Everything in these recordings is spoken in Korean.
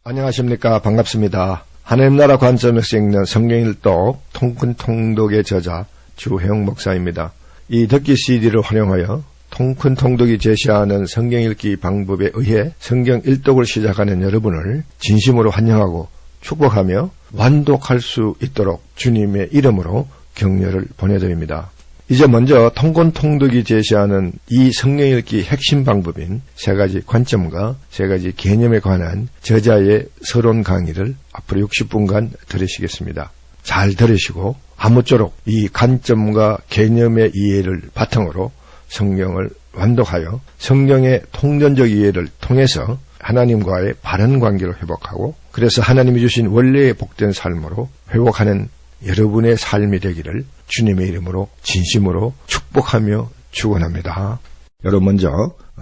안녕하십니까. 반갑습니다. 하나님 나라 관점에서 읽는 성경일독 통큰 통독의 저자 주혜영 목사입니다. 이 듣기 CD를 활용하여 통큰 통독이 제시하는 성경 읽기 방법에 의해 성경 일독을 시작하는 여러분을 진심으로 환영하고 축복하며 완독할 수 있도록 주님의 이름으로 격려를 보내드립니다. 이제 먼저 통큰 통독이 제시하는 이 성경 읽기 핵심 방법인 세 가지 관점과 세 가지 개념에 관한 저자의 서론 강의를 앞으로 60분간 들으시겠습니다. 잘 들으시고 아무쪼록 이 관점과 개념의 이해를 바탕으로 성경을 완독하여 성경의 통전적 이해를 통해서 하나님과의 바른 관계를 회복하고 그래서 하나님이 주신 원래의 복된 삶으로 회복하는 여러분의 삶이 되기를 주님의 이름으로 진심으로 축복하며 축원합니다. 여러분 먼저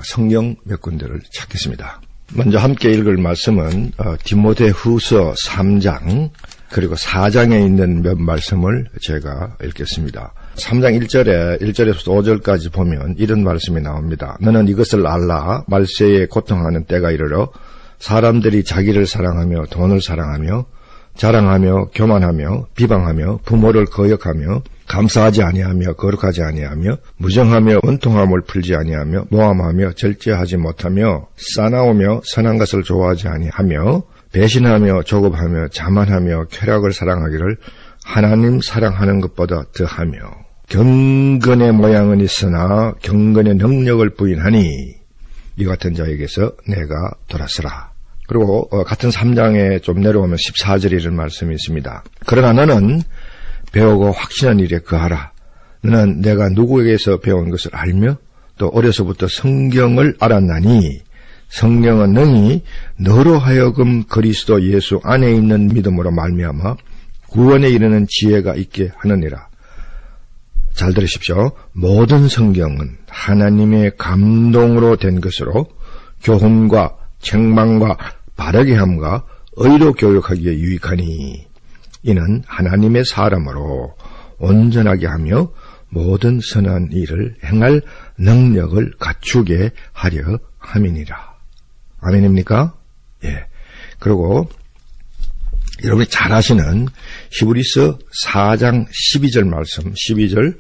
성경 몇 군데를 찾겠습니다. 먼저 함께 읽을 말씀은 디모데후서 3장 그리고 4장에 있는 몇 말씀을 제가 읽겠습니다. 3장 1절에서 5절까지 보면 이런 말씀이 나옵니다. 너는 이것을 알라. 말세에 고통하는 때가 이르러 사람들이 자기를 사랑하며 돈을 사랑하며 자랑하며 교만하며 비방하며 부모를 거역하며 감사하지 아니하며 거룩하지 아니하며 무정하며 원통함을 풀지 아니하며 모함하며 절제하지 못하며 싸나우며 선한 것을 좋아하지 아니하며 배신하며 조급하며 자만하며 쾌락을 사랑하기를 하나님 사랑하는 것보다 더하며 경건의 모양은 있으나 경건의 능력을 부인하니 이 같은 자에게서 내가 돌아서라. 그리고 같은 3장에 좀 내려오면 14절에 이런 말씀이 있습니다. 그러나 너는 배우고 확신한 일에 거하라. 너는 내가 누구에게서 배운 것을 알며 또 어려서부터 성경을 알았나니 성경은 능히 너로 하여금 그리스도 예수 안에 있는 믿음으로 말미암아 구원에 이르는 지혜가 있게 하느니라. 잘 들으십시오. 모든 성경은 하나님의 감동으로 된 것으로 교훈과 책망과 바르게 함과 의로 교육하기에 유익하니 이는 하나님의 사람으로 온전하게 하며 모든 선한 일을 행할 능력을 갖추게 하려 함이니라. 아멘입니까? 예. 그리고 여러분이 잘 아시는 히브리서 4장 12절 말씀, 12절,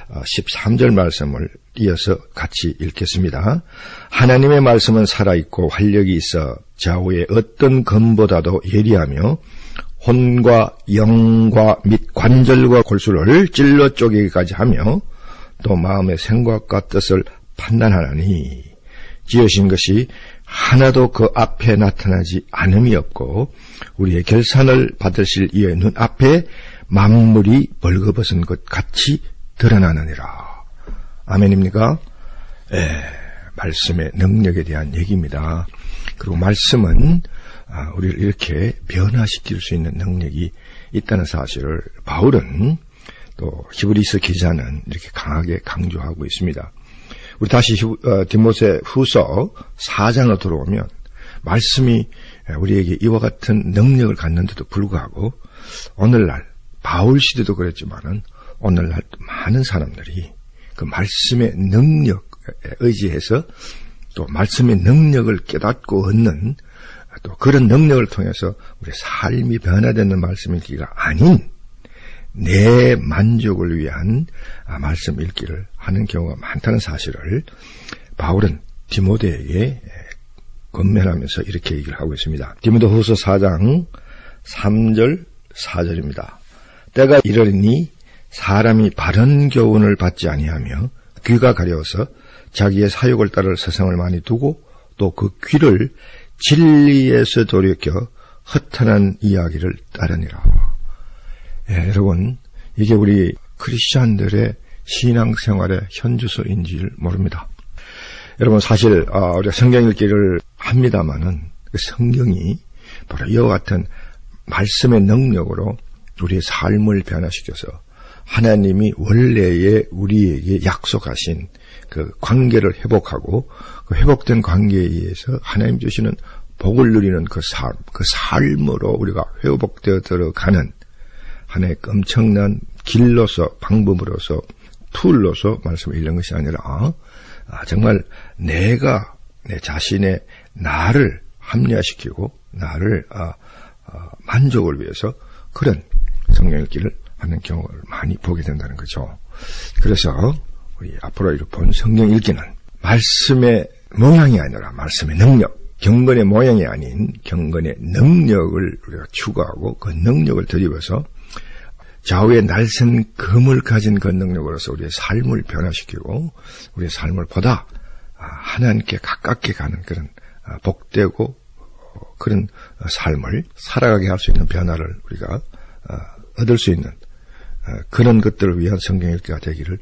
13절 말씀을 이어서 같이 읽겠습니다. 하나님의 말씀은 살아있고 활력이 있어 좌우의 어떤 검보다도 예리하며 혼과 영과 및 관절과 골수를 찔러 쪼개기까지 하며 또 마음의 생각과 뜻을 판단하나니 지으신 것이 하나도 그 앞에 나타나지 않음이 없고 우리의 결산을 받으실 이의 눈앞에 만물이 벌거벗은 것 같이 드러나느니라. 아멘입니까? 말씀의 능력에 대한 얘기입니다. 그리고 말씀은 우리를 이렇게 변화시킬 수 있는 능력이 있다는 사실을 바울은 또 히브리서 기자는 이렇게 강하게 강조하고 있습니다. 우리 다시 디모데후서 4장으로 들어오면 말씀이 우리에게 이와 같은 능력을 갖는데도 불구하고 오늘날 바울 시대도 그랬지만은 오늘날 많은 사람들이 그 말씀의 능력에 의지해서 또 말씀의 능력을 깨닫고 얻는 또 그런 능력을 통해서 우리 삶이 변화되는 말씀 읽기가 아닌 내 만족을 위한 말씀 읽기를 하는 경우가 많다는 사실을 바울은 디모데에게 권면하면서 이렇게 얘기를 하고 있습니다. 디모데후서 4장 3절 4절입니다. 때가 이르리니 사람이 바른 교훈을 받지 아니하며 귀가 가려워서 자기의 사욕을 따를 세상을 많이 두고 또 그 귀를 진리에서 돌이켜 허탄한 이야기를 따르니라. 여러분, 이게 우리 크리스찬들의 신앙생활의 현주소인지를 모릅니다. 여러분, 사실 우리가 성경 읽기를 합니다마는 그 성경이 바로 이와 같은 말씀의 능력으로 우리의 삶을 변화시켜서 하나님이 원래의 우리에게 약속하신 그 관계를 회복하고 그 회복된 관계에 의해서 하나님 주시는 복을 누리는 그 삶으로 우리가 회복되어 들어가는 하나의 엄청난 길로서 방법으로서 툴로서 말씀을 읽는 것이 아니라 정말 내가 내 자신의 나를 합리화시키고 나를 만족을 위해서 그런 성경 읽기를 하는 경우를 많이 보게 된다는 거죠. 그래서 우리 앞으로 본 성경 읽기는 말씀의 모양이 아니라 말씀의 능력, 경건의 모양이 아닌 경건의 능력을 우리가 추구하고 그 능력을 드리면서 좌우의 날쌘 금을 가진 그 능력으로서 우리의 삶을 변화시키고 우리의 삶을 보다 하나님께 가깝게 가는 그런 복되고 그런 삶을 살아가게 할 수 있는 변화를 우리가 얻을 수 있는 그런 것들을 위한 성경 읽기가 되기를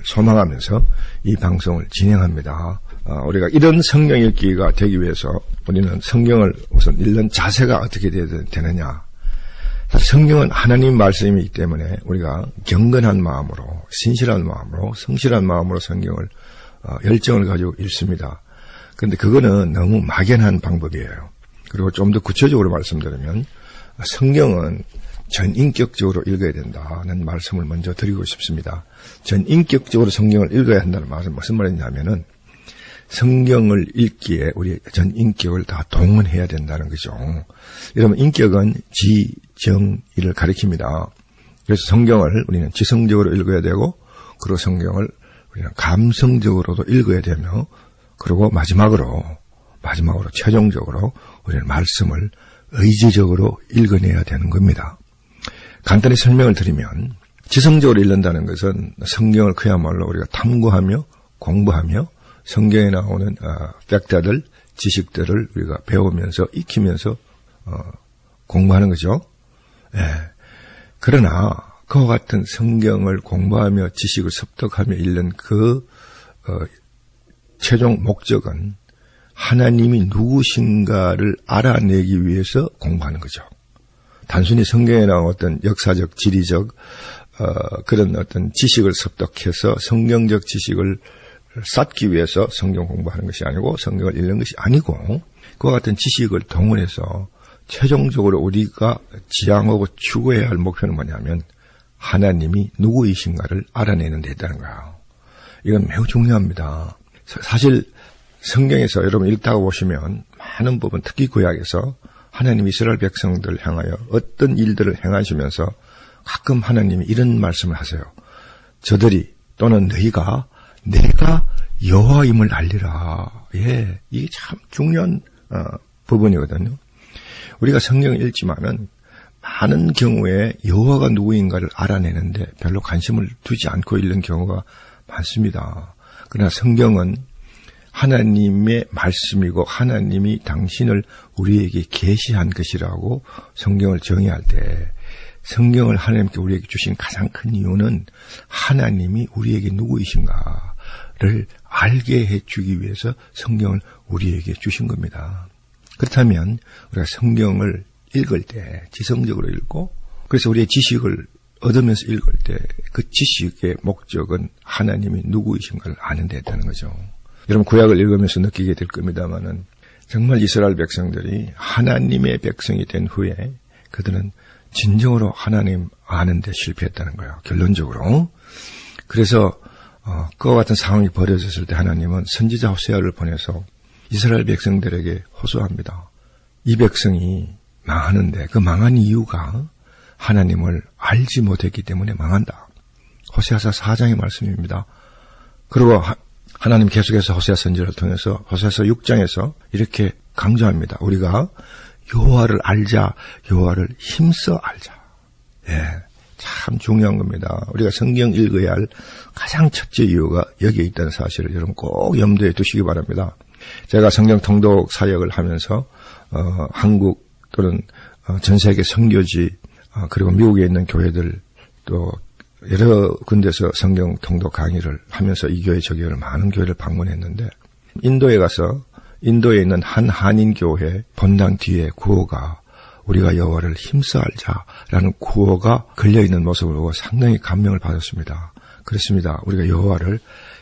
소망하면서 이 방송을 진행합니다. 우리가 이런 성경 읽기가 되기 위해서 우리는 성경을 우선 읽는 자세가 어떻게 되느냐. 성경은 하나님 말씀이기 때문에 우리가 경건한 마음으로, 신실한 마음으로, 성실한 마음으로 성경을 열정을 가지고 읽습니다. 그런데 그거는 너무 막연한 방법이에요. 그리고 좀 더 구체적으로 말씀드리면 성경은 전인격적으로 읽어야 된다는 말씀을 먼저 드리고 싶습니다. 전인격적으로 성경을 읽어야 한다는 말은 무슨 말이냐면은 성경을 읽기에 우리 전인격을 다 동원해야 된다는 거죠. 여러분, 인격은 지정의를 가리킵니다. 그래서 성경을 우리는 지성적으로 읽어야 되고, 그리고 성경을 우리는 감성적으로도 읽어야 되며, 그리고 마지막으로 최종적으로 우리는 말씀을 의지적으로 읽어내야 되는 겁니다. 간단히 설명을 드리면 지성적으로 읽는다는 것은 성경을 그야말로 우리가 탐구하며 공부하며 성경에 나오는 팩트들, 지식들을 우리가 배우면서 익히면서 공부하는 거죠. 예. 그러나 그와 같은 성경을 공부하며 지식을 습득하며 읽는 그 최종 목적은 하나님이 누구신가를 알아내기 위해서 공부하는 거죠. 단순히 성경에 나온 어떤 역사적, 지리적 그런 어떤 지식을 습득해서 성경적 지식을 쌓기 위해서 성경 공부하는 것이 아니고 성경을 읽는 것이 아니고 그와 같은 지식을 동원해서 최종적으로 우리가 지향하고 추구해야 할 목표는 뭐냐면 하나님이 누구이신가를 알아내는 데 있다는 거예요. 이건 매우 중요합니다. 사실 성경에서 여러분 읽다가 보시면 많은 부분, 특히 구약에서 하나님 이스라엘 백성들을 향하여 어떤 일들을 행하시면서 가끔 하나님이 이런 말씀을 하세요. 저들이 또는 너희가 내가 여호와임을 알리라. 예, 이게 참 중요한 부분이거든요. 우리가 성경을 읽지만은 많은 경우에 여호와가 누구인가를 알아내는데 별로 관심을 두지 않고 읽는 경우가 많습니다. 그러나 성경은 하나님의 말씀이고 하나님이 당신을 우리에게 계시한 것이라고 성경을 정의할 때 성경을 하나님께 우리에게 주신 가장 큰 이유는 하나님이 우리에게 누구이신가를 알게 해주기 위해서 성경을 우리에게 주신 겁니다. 그렇다면 우리가 성경을 읽을 때 지성적으로 읽고 그래서 우리의 지식을 얻으면서 읽을 때 그 지식의 목적은 하나님이 누구이신가를 아는 데 있다는 거죠. 여러분 구약을 읽으면서 느끼게 될 겁니다만은 정말 이스라엘 백성들이 하나님의 백성이 된 후에 그들은 진정으로 하나님 아는 데 실패했다는 거예요. 결론적으로. 그래서 그와 같은 상황이 벌어졌을 때 하나님은 선지자 호세아를 보내서 이스라엘 백성들에게 호소합니다. 이 백성이 망하는데 그 망한 이유가 하나님을 알지 못했기 때문에 망한다. 호세아서 4장의 말씀입니다. 그리고 하나님 계속해서 호세아 선지를 통해서 호세아서 6장에서 이렇게 강조합니다. 우리가 여호와를 알자, 여호와를 힘써 알자. 예, 참 중요한 겁니다. 우리가 성경 읽어야 할 가장 첫째 이유가 여기에 있다는 사실을 여러분 꼭 염두에 두시기 바랍니다. 제가 성경 통독 사역을 하면서 한국 또는 전 세계 선교지 그리고 미국에 있는 교회들 또 여러 군데서 성경 통독 강의를 하면서 이 교회 저 교회를 많은 교회를 방문했는데 인도에 가서 인도에 있는 한 한인교회 본당 뒤에 구호가 우리가 여호와를 힘써 알자라는 구호가 걸려있는 모습을 보고 상당히 감명을 받았습니다. 그렇습니다. 우리가 여호와를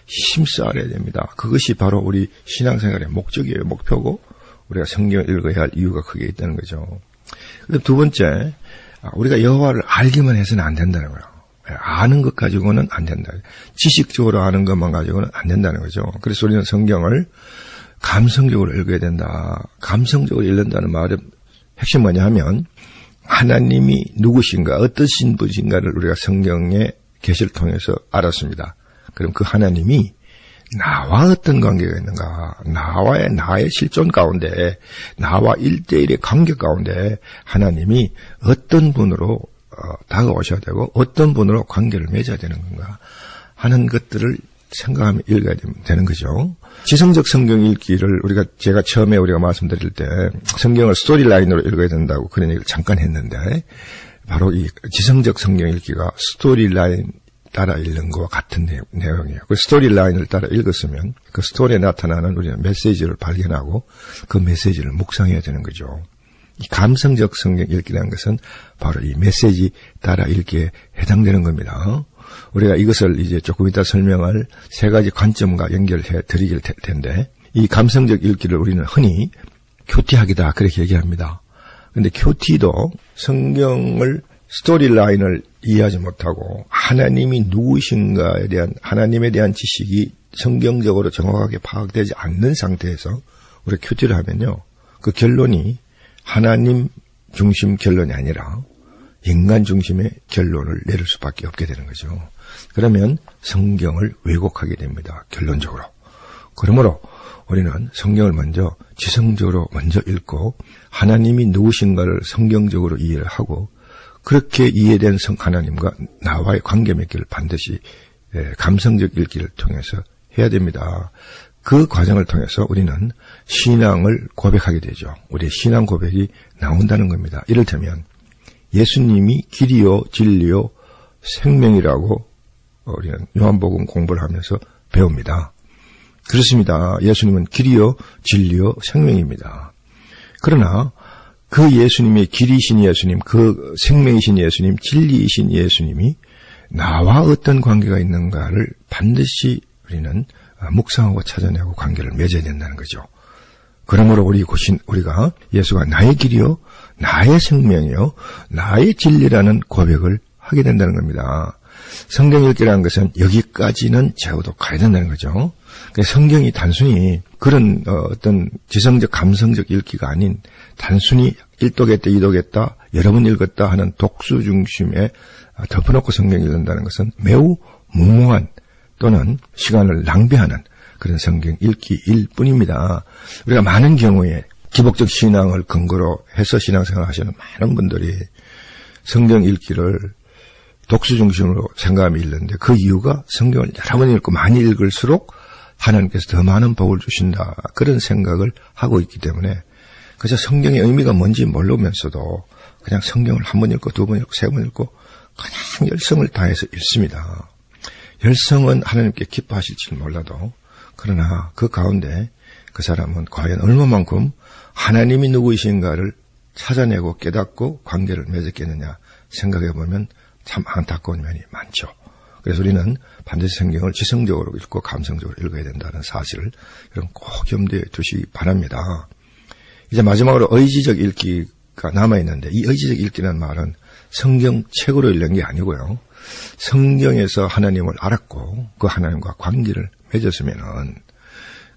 힘써 알아야 됩니다. 그것이 바로 우리 신앙생활의 목적이에요. 목표고 우리가 성경을 읽어야 할 이유가 크게 있다는 거죠. 그리고 두 번째, 우리가 여호와를 알기만 해서는 안 된다는 거예요. 아는 것 가지고는 안 된다. 지식적으로 아는 것만 가지고는 안 된다는 거죠. 그래서 우리는 성경을 감성적으로 읽어야 된다. 감성적으로 읽는다는 말은 핵심 뭐냐 하면 하나님이 누구신가, 어떠신 분이신가를 우리가 성경의 계시를 통해서 알았습니다. 그럼 그 하나님이 나와 어떤 관계가 있는가, 나의 실존 가운데, 나와 1대1의 관계 가운데 하나님이 어떤 분으로 다가오셔야 되고 어떤 분으로 관계를 맺어야 되는 건가 하는 것들을 생각하며 읽어야 되는 거죠. 지성적 성경 읽기를 제가 처음에 우리가 말씀드릴 때 성경을 스토리라인으로 읽어야 된다고 그런 얘기를 잠깐 했는데, 바로 이 지성적 성경 읽기가 스토리라인 따라 읽는 것과 같은 내용이에요. 그 스토리라인을 따라 읽었으면 그 스토리에 나타나는 우리는 메시지를 발견하고 그 메시지를 묵상해야 되는 거죠. 이 감성적 성경 읽기라는 것은 바로 이 메시지 따라 읽기에 해당되는 겁니다. 우리가 이것을 이제 조금 이따 설명할 세 가지 관점과 연결해 드리길 텐데, 이 감성적 읽기를 우리는 흔히 큐티학이다 그렇게 얘기합니다. 근데 큐티도 성경을 스토리라인을 이해하지 못하고 하나님이 누구신가에 대한 하나님에 대한 지식이 성경적으로 정확하게 파악되지 않는 상태에서 우리가 큐티를 하면요, 그 결론이 하나님 중심 결론이 아니라 인간 중심의 결론을 내릴 수밖에 없게 되는 거죠. 그러면 성경을 왜곡하게 됩니다. 결론적으로. 그러므로 우리는 성경을 먼저 지성적으로 먼저 읽고 하나님이 누구신가를 성경적으로 이해를 하고, 그렇게 이해된 하나님과 나와의 관계 맺기를 반드시 감성적 읽기를 통해서 해야 됩니다. 그 과정을 통해서 우리는 신앙을 고백하게 되죠. 우리의 신앙 고백이 나온다는 겁니다. 이를테면 예수님이 길이요 진리요 생명이라고 우리는 요한복음 공부를 하면서 배웁니다. 그렇습니다. 예수님은 길이요 진리요 생명입니다. 그러나 그 예수님의 길이신 예수님, 그 생명이신 예수님, 진리이신 예수님이 나와 어떤 관계가 있는가를 반드시 우리는 묵상하고 찾아내고 관계를 맺어야 된다는 거죠. 그러므로 우리가 예수가 나의 길이요, 나의 생명이요, 나의 진리라는 고백을 하게 된다는 겁니다. 성경 읽기라는 것은 여기까지는 적어도 가야 된다는 거죠. 성경이 단순히 그런 어떤 지성적 감성적 읽기가 아닌 단순히 1독했다 2독했다 여러 번 읽었다 하는 독수 중심에 덮어놓고 성경 읽는다는 것은 매우 무모한 또는 시간을 낭비하는 그런 성경 읽기일 뿐입니다. 우리가 많은 경우에 기복적 신앙을 근거로 해서 신앙생활 하시는 많은 분들이 성경 읽기를 독수 중심으로 생각하며 읽는데, 그 이유가 성경을 여러 번 읽고 많이 읽을수록 하나님께서 더 많은 복을 주신다 그런 생각을 하고 있기 때문에 그저 성경의 의미가 뭔지 모르면서도 그냥 성경을 한 번 읽고 두 번 읽고 세 번 읽고 그냥 열성을 다해서 읽습니다. 열성은 하나님께 기뻐하실지 몰라도, 그러나 그 가운데 그 사람은 과연 얼마만큼 하나님이 누구이신가를 찾아내고 깨닫고 관계를 맺었겠느냐 생각해보면 참 안타까운 면이 많죠. 그래서 우리는 반드시 성경을 지성적으로 읽고 감성적으로 읽어야 된다는 사실을 여러분 꼭 염두에 두시기 바랍니다. 이제 마지막으로 의지적 읽기가 남아있는데, 이 의지적 읽기라는 말은 성경책으로 읽는 게 아니고요, 성경에서 하나님을 알았고 그 하나님과 관계를 맺었으면은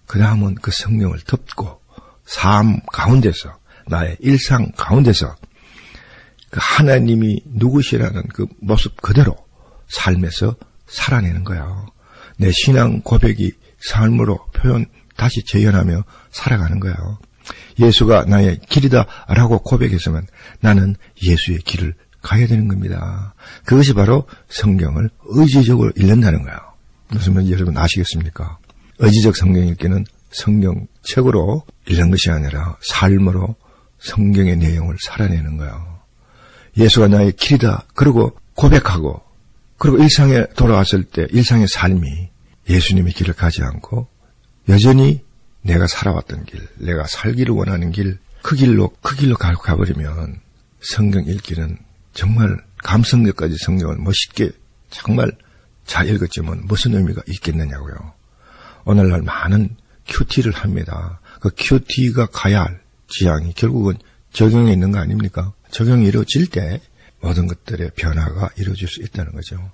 그 다음은 그 성경을 덮고 삶 가운데서, 나의 일상 가운데서 그 하나님이 누구시라는 그 모습 그대로 삶에서 살아내는 거예요. 내 신앙 고백이 삶으로 다시 재현하며 살아가는 거예요. 예수가 나의 길이다라고 고백했으면 나는 예수의 길을 가야 되는 겁니다. 그것이 바로 성경을 의지적으로 읽는다는 거예요. 무슨 말인지 여러분 아시겠습니까? 의지적 성경 읽기는 성경책으로 읽는 것이 아니라 삶으로 성경의 내용을 살아내는 거예요. 예수가 나의 길이다 그러고 고백하고, 그리고 일상에 돌아왔을 때 일상의 삶이 예수님의 길을 가지 않고 여전히 내가 살아왔던 길, 내가 살기를 원하는 길, 그 길로 가버리면 성경 읽기는 정말 감성적까지 성경을 멋있게 정말 잘 읽었지만 무슨 의미가 있겠느냐고요. 오늘날 많은 큐티를 합니다. 그 큐티가 가야 할 지향이 결국은 적용에 있는 거 아닙니까? 적용이 이루어질 때 모든 것들의 변화가 이루어질 수 있다는 거죠.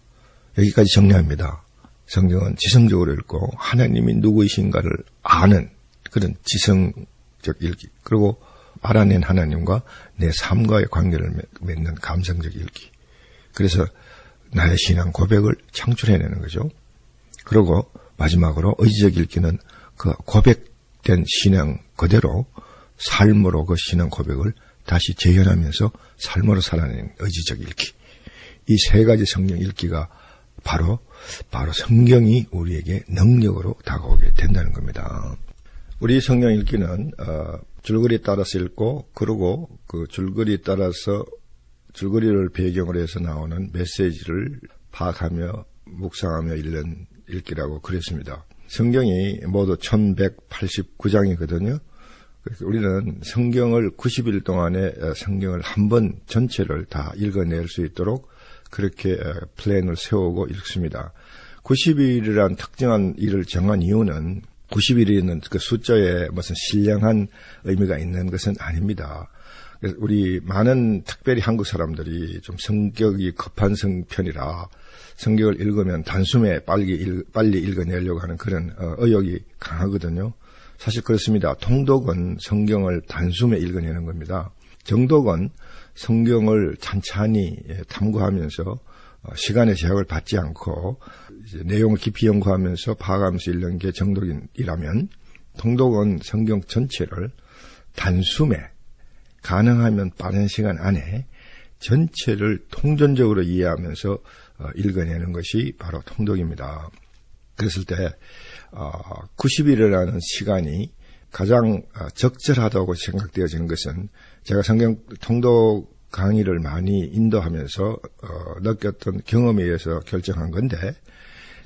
여기까지 정리합니다. 성경은 지성적으로 읽고 하나님이 누구이신가를 아는 그런 지성적 읽기, 그리고 알아낸 하나님과 내 삶과의 관계를 맺는 감성적 읽기. 그래서 나의 신앙 고백을 창출해내는 거죠. 그리고 마지막으로 의지적 읽기는 그 고백된 신앙 그대로 삶으로 그 신앙 고백을 다시 재현하면서 삶으로 살아내는 의지적 읽기. 이 세 가지 성경 읽기가 바로 성경이 우리에게 능력으로 다가오게 된다는 겁니다. 우리 성경 읽기는 줄거리에 따라서 읽고, 그리고 그 줄거리에 따라서 줄거리를 배경으로 해서 나오는 메시지를 파악하며 묵상하며 읽는 읽기라고 그랬습니다. 성경이 모두 1189장이거든요. 우리는 성경을 90일 동안에 성경을 한 번 전체를 다 읽어낼 수 있도록 그렇게 플랜을 세우고 읽습니다. 90일이란 특정한 일을 정한 이유는 90일이는 그 숫자에 무슨 신령한 의미가 있는 것은 아닙니다. 우리 많은 특별히 한국 사람들이 좀 성격이 급한 성편이라 성경을 읽으면 단숨에 빨리 읽어내려고 하는 그런 의욕이 강하거든요. 사실 그렇습니다. 통독은 성경을 단숨에 읽어내는 겁니다. 정독은 성경을 찬찬히 탐구하면서 시간의 제약을 받지 않고 이제 내용을 깊이 연구하면서 파악하면서 읽는 게 정독이라면, 통독은 성경 전체를 단숨에 가능하면 빠른 시간 안에 전체를 통전적으로 이해하면서 읽어내는 것이 바로 통독입니다. 그랬을 때 90일이라는 시간이 가장 적절하다고 생각되어지는 것은 제가 성경 통독 강의를 많이 인도하면서 느꼈던 경험에 의해서 결정한 건데,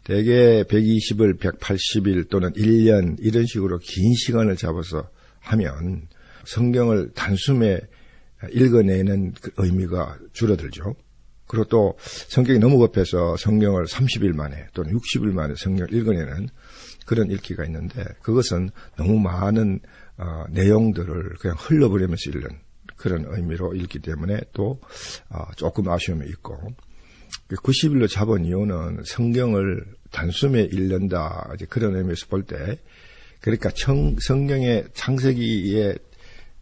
대개 120일, 180일 또는 1년 이런 식으로 긴 시간을 잡아서 하면 성경을 단숨에 읽어내는 그 의미가 줄어들죠. 그리고 또 성경이 너무 급해서 성경을 30일 만에 또는 60일 만에 성경을 읽어내는 그런 읽기가 있는데, 그것은 너무 많은 내용들을 그냥 흘려버리면서 읽는 그런 의미로 읽기 때문에 또 조금 아쉬움이 있고, 90일로 잡은 이유는 성경을 단숨에 읽는다, 이제 그런 의미에서 볼 때, 그러니까 성경의 창세기의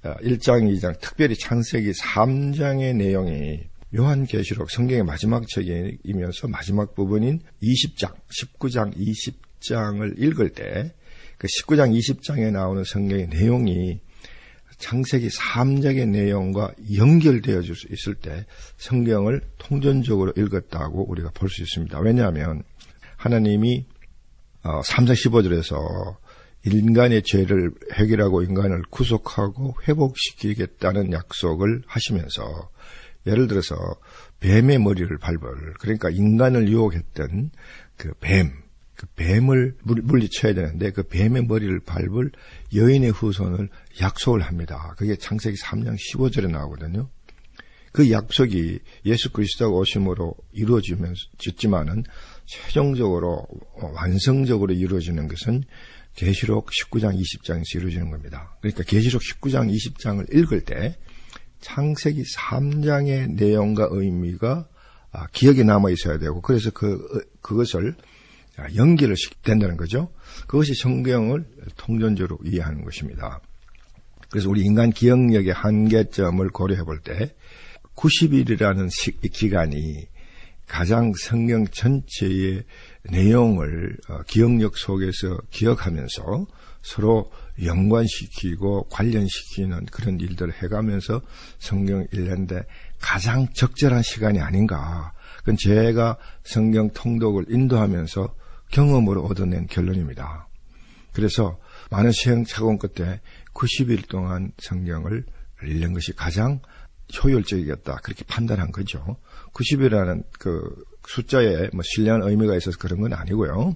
1장, 2장, 특별히 창세기 3장의 내용이 요한계시록 성경의 마지막 책이면서 마지막 부분인 20장, 19장, 20장을 읽을 때 그 19장, 20장에 나오는 성경의 내용이 창세기 3장의 내용과 연결되어 줄 수 있을 때 성경을 통전적으로 읽었다고 우리가 볼 수 있습니다. 왜냐하면 하나님이 3장 15절에서 인간의 죄를 해결하고 인간을 구속하고 회복시키겠다는 약속을 하시면서, 예를 들어서 뱀의 머리를 밟을, 그러니까 인간을 유혹했던 그 뱀을 물리쳐야 되는데 그 뱀의 머리를 밟을 여인의 후손을 약속을 합니다. 그게 창세기 3장 15절에 나오거든요. 그 약속이 예수 그리스도가 오심으로 이루어지지만은 최종적으로 완성적으로 이루어지는 것은 계시록 19장 20장에서 이루어지는 겁니다. 그러니까 계시록 19장 20장을 읽을 때 창세기 3장의 내용과 의미가 기억에 남아 있어야 되고, 그래서 그것을 연결을 된다는 거죠. 그것이 성경을 통전적으로 이해하는 것입니다. 그래서 우리 인간 기억력의 한계점을 고려해 볼 때 90일이라는 기간이 가장 성경 전체의 내용을 기억력 속에서 기억하면서 서로 연관시키고 관련시키는 그런 일들을 해가면서 성경을 읽는데 가장 적절한 시간이 아닌가. 그건 제가 성경 통독을 인도하면서 경험으로 얻어낸 결론입니다. 그래서 많은 시행착오 끝에 90일 동안 성경을 읽는 것이 가장 효율적이겠다, 그렇게 판단한 거죠. 90이라는 그 숫자에 신령한 의미가 있어서 그런 건 아니고요.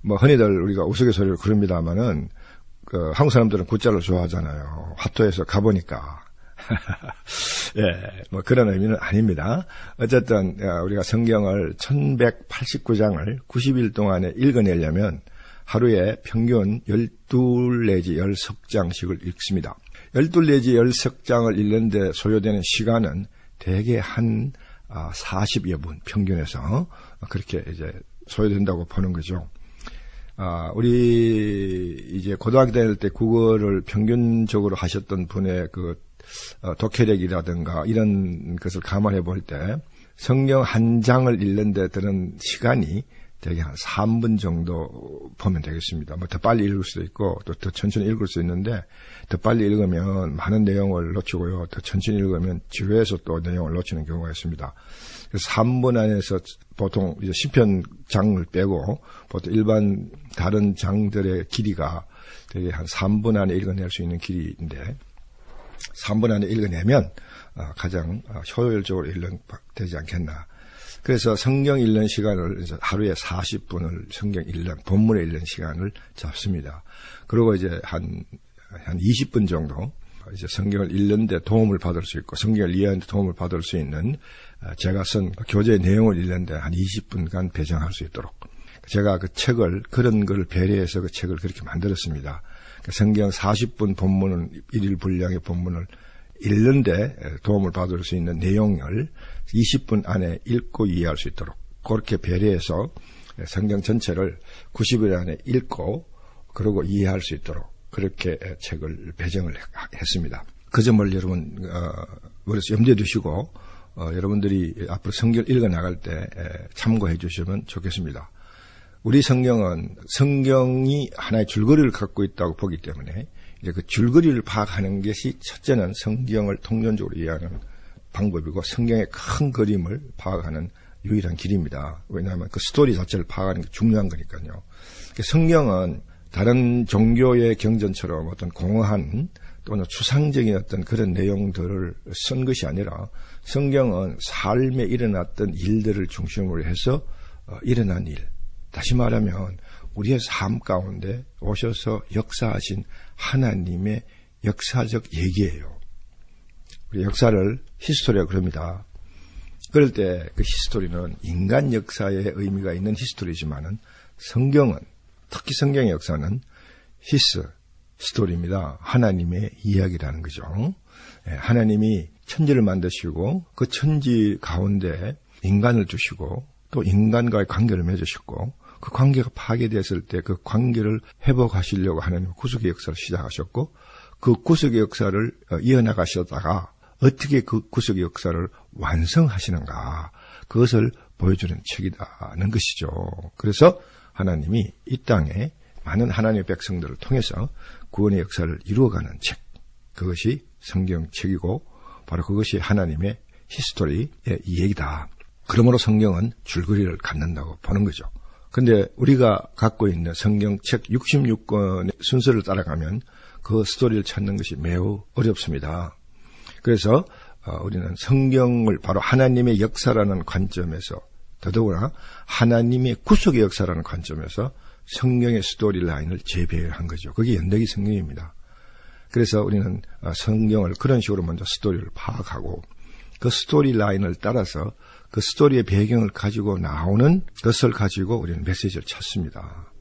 흔히들 우리가 우스갯소리로 그럽니다만은 한국 사람들은 구자를 좋아하잖아요. 화토에서 가보니까. 예, 그런 의미는 아닙니다. 어쨌든 우리가 성경을 1189장을 90일 동안에 읽어내려면 하루에 평균 12 내지 13장씩을 읽습니다. 12 내지 13장을 읽는데 소요되는 시간은 대개 한 40여 분 평균에서 그렇게 이제 소요된다고 보는 거죠. 우리 이제 고등학교 다닐 때 국어를 평균적으로 하셨던 분의 독해력이라든가 이런 것을 감안해 볼 때 성경 한 장을 읽는데 드는 시간이 대개 한 3분 정도 보면 되겠습니다. 뭐 더 빨리 읽을 수도 있고 또 더 천천히 읽을 수 있는데 더 빨리 읽으면 많은 내용을 놓치고요. 더 천천히 읽으면 지루해서 또 내용을 놓치는 경우가 있습니다. 그래서 3분 안에서 보통 이제 시편 장을 빼고 보통 일반 다른 장들의 길이가 되게 한 3분 안에 읽어낼 수 있는 길이인데 3분 안에 읽어내면 가장 효율적으로 되지 않겠나. 그래서 성경 읽는 시간을 이제 하루에 40분을 성경 읽는, 본문에 읽는 시간을 잡습니다. 그리고 이제 한 20분 정도 이제 성경을 읽는데 도움을 받을 수 있고 성경을 이해하는데 도움을 받을 수 있는 제가 쓴 교재 내용을 읽는데 한 20분간 배정할 수 있도록 제가 그 책을 그런 걸 배려해서 그 책을 그렇게 만들었습니다. 성경 40분 본문은 일일 분량의 본문을 읽는데 도움을 받을 수 있는 내용을 20분 안에 읽고 이해할 수 있도록 그렇게 배려해서 성경 전체를 90일 안에 읽고 그리고 이해할 수 있도록 그렇게 책을 배정을 했습니다. 그 점을 여러분 머릿속에 염두에 두시고 여러분들이 앞으로 성경을 읽어나갈 때 참고해 주시면 좋겠습니다. 우리 성경은 성경이 하나의 줄거리를 갖고 있다고 보기 때문에 이제 그 줄거리를 파악하는 것이 첫째는 성경을 통전적으로 이해하는 방법이고 성경의 큰 그림을 파악하는 유일한 길입니다. 왜냐하면 그 스토리 자체를 파악하는 게 중요한 거니까요. 성경은 다른 종교의 경전처럼 어떤 공허한 또는 추상적인 어떤 그런 내용들을 쓴 것이 아니라 성경은 삶에 일어났던 일들을 중심으로 해서 일어난 일. 다시 말하면 우리의 삶 가운데 오셔서 역사하신 하나님의 역사적 얘기예요. 우리 역사를 히스토리라고 그럽니다. 그럴 때 그 히스토리는 인간 역사에 의미가 있는 히스토리지만은 성경은 특히 성경의 역사는 스토리입니다. 하나님의 이야기라는 거죠. 하나님이 천지를 만드시고 그 천지 가운데 인간을 주시고 또 인간과의 관계를 맺으셨고 그 관계가 파괴됐을 때 그 관계를 회복하시려고 하는 구속의 역사를 시작하셨고 그 구속의 역사를 이어나가시다가 어떻게 그 구속의 역사를 완성하시는가 그것을 보여주는 책이라는 것이죠. 그래서 하나님이 이 땅에 많은 하나님의 백성들을 통해서 구원의 역사를 이루어가는 책 그것이 성경책이고 바로 그것이 하나님의 히스토리의 이야기다. 그러므로 성경은 줄거리를 갖는다고 보는 거죠. 근데 우리가 갖고 있는 성경책 66권의 순서를 따라가면 그 스토리를 찾는 것이 매우 어렵습니다. 그래서 우리는 성경을 바로 하나님의 역사라는 관점에서 더더구나 하나님의 구속의 역사라는 관점에서 성경의 스토리 라인을 재배한 거죠. 그게 연대기 성경입니다. 그래서 우리는 성경을 그런 식으로 먼저 스토리를 파악하고 그 스토리 라인을 따라서 그 스토리의 배경을 가지고 나오는 것을 가지고 우리는 메시지를 찾습니다.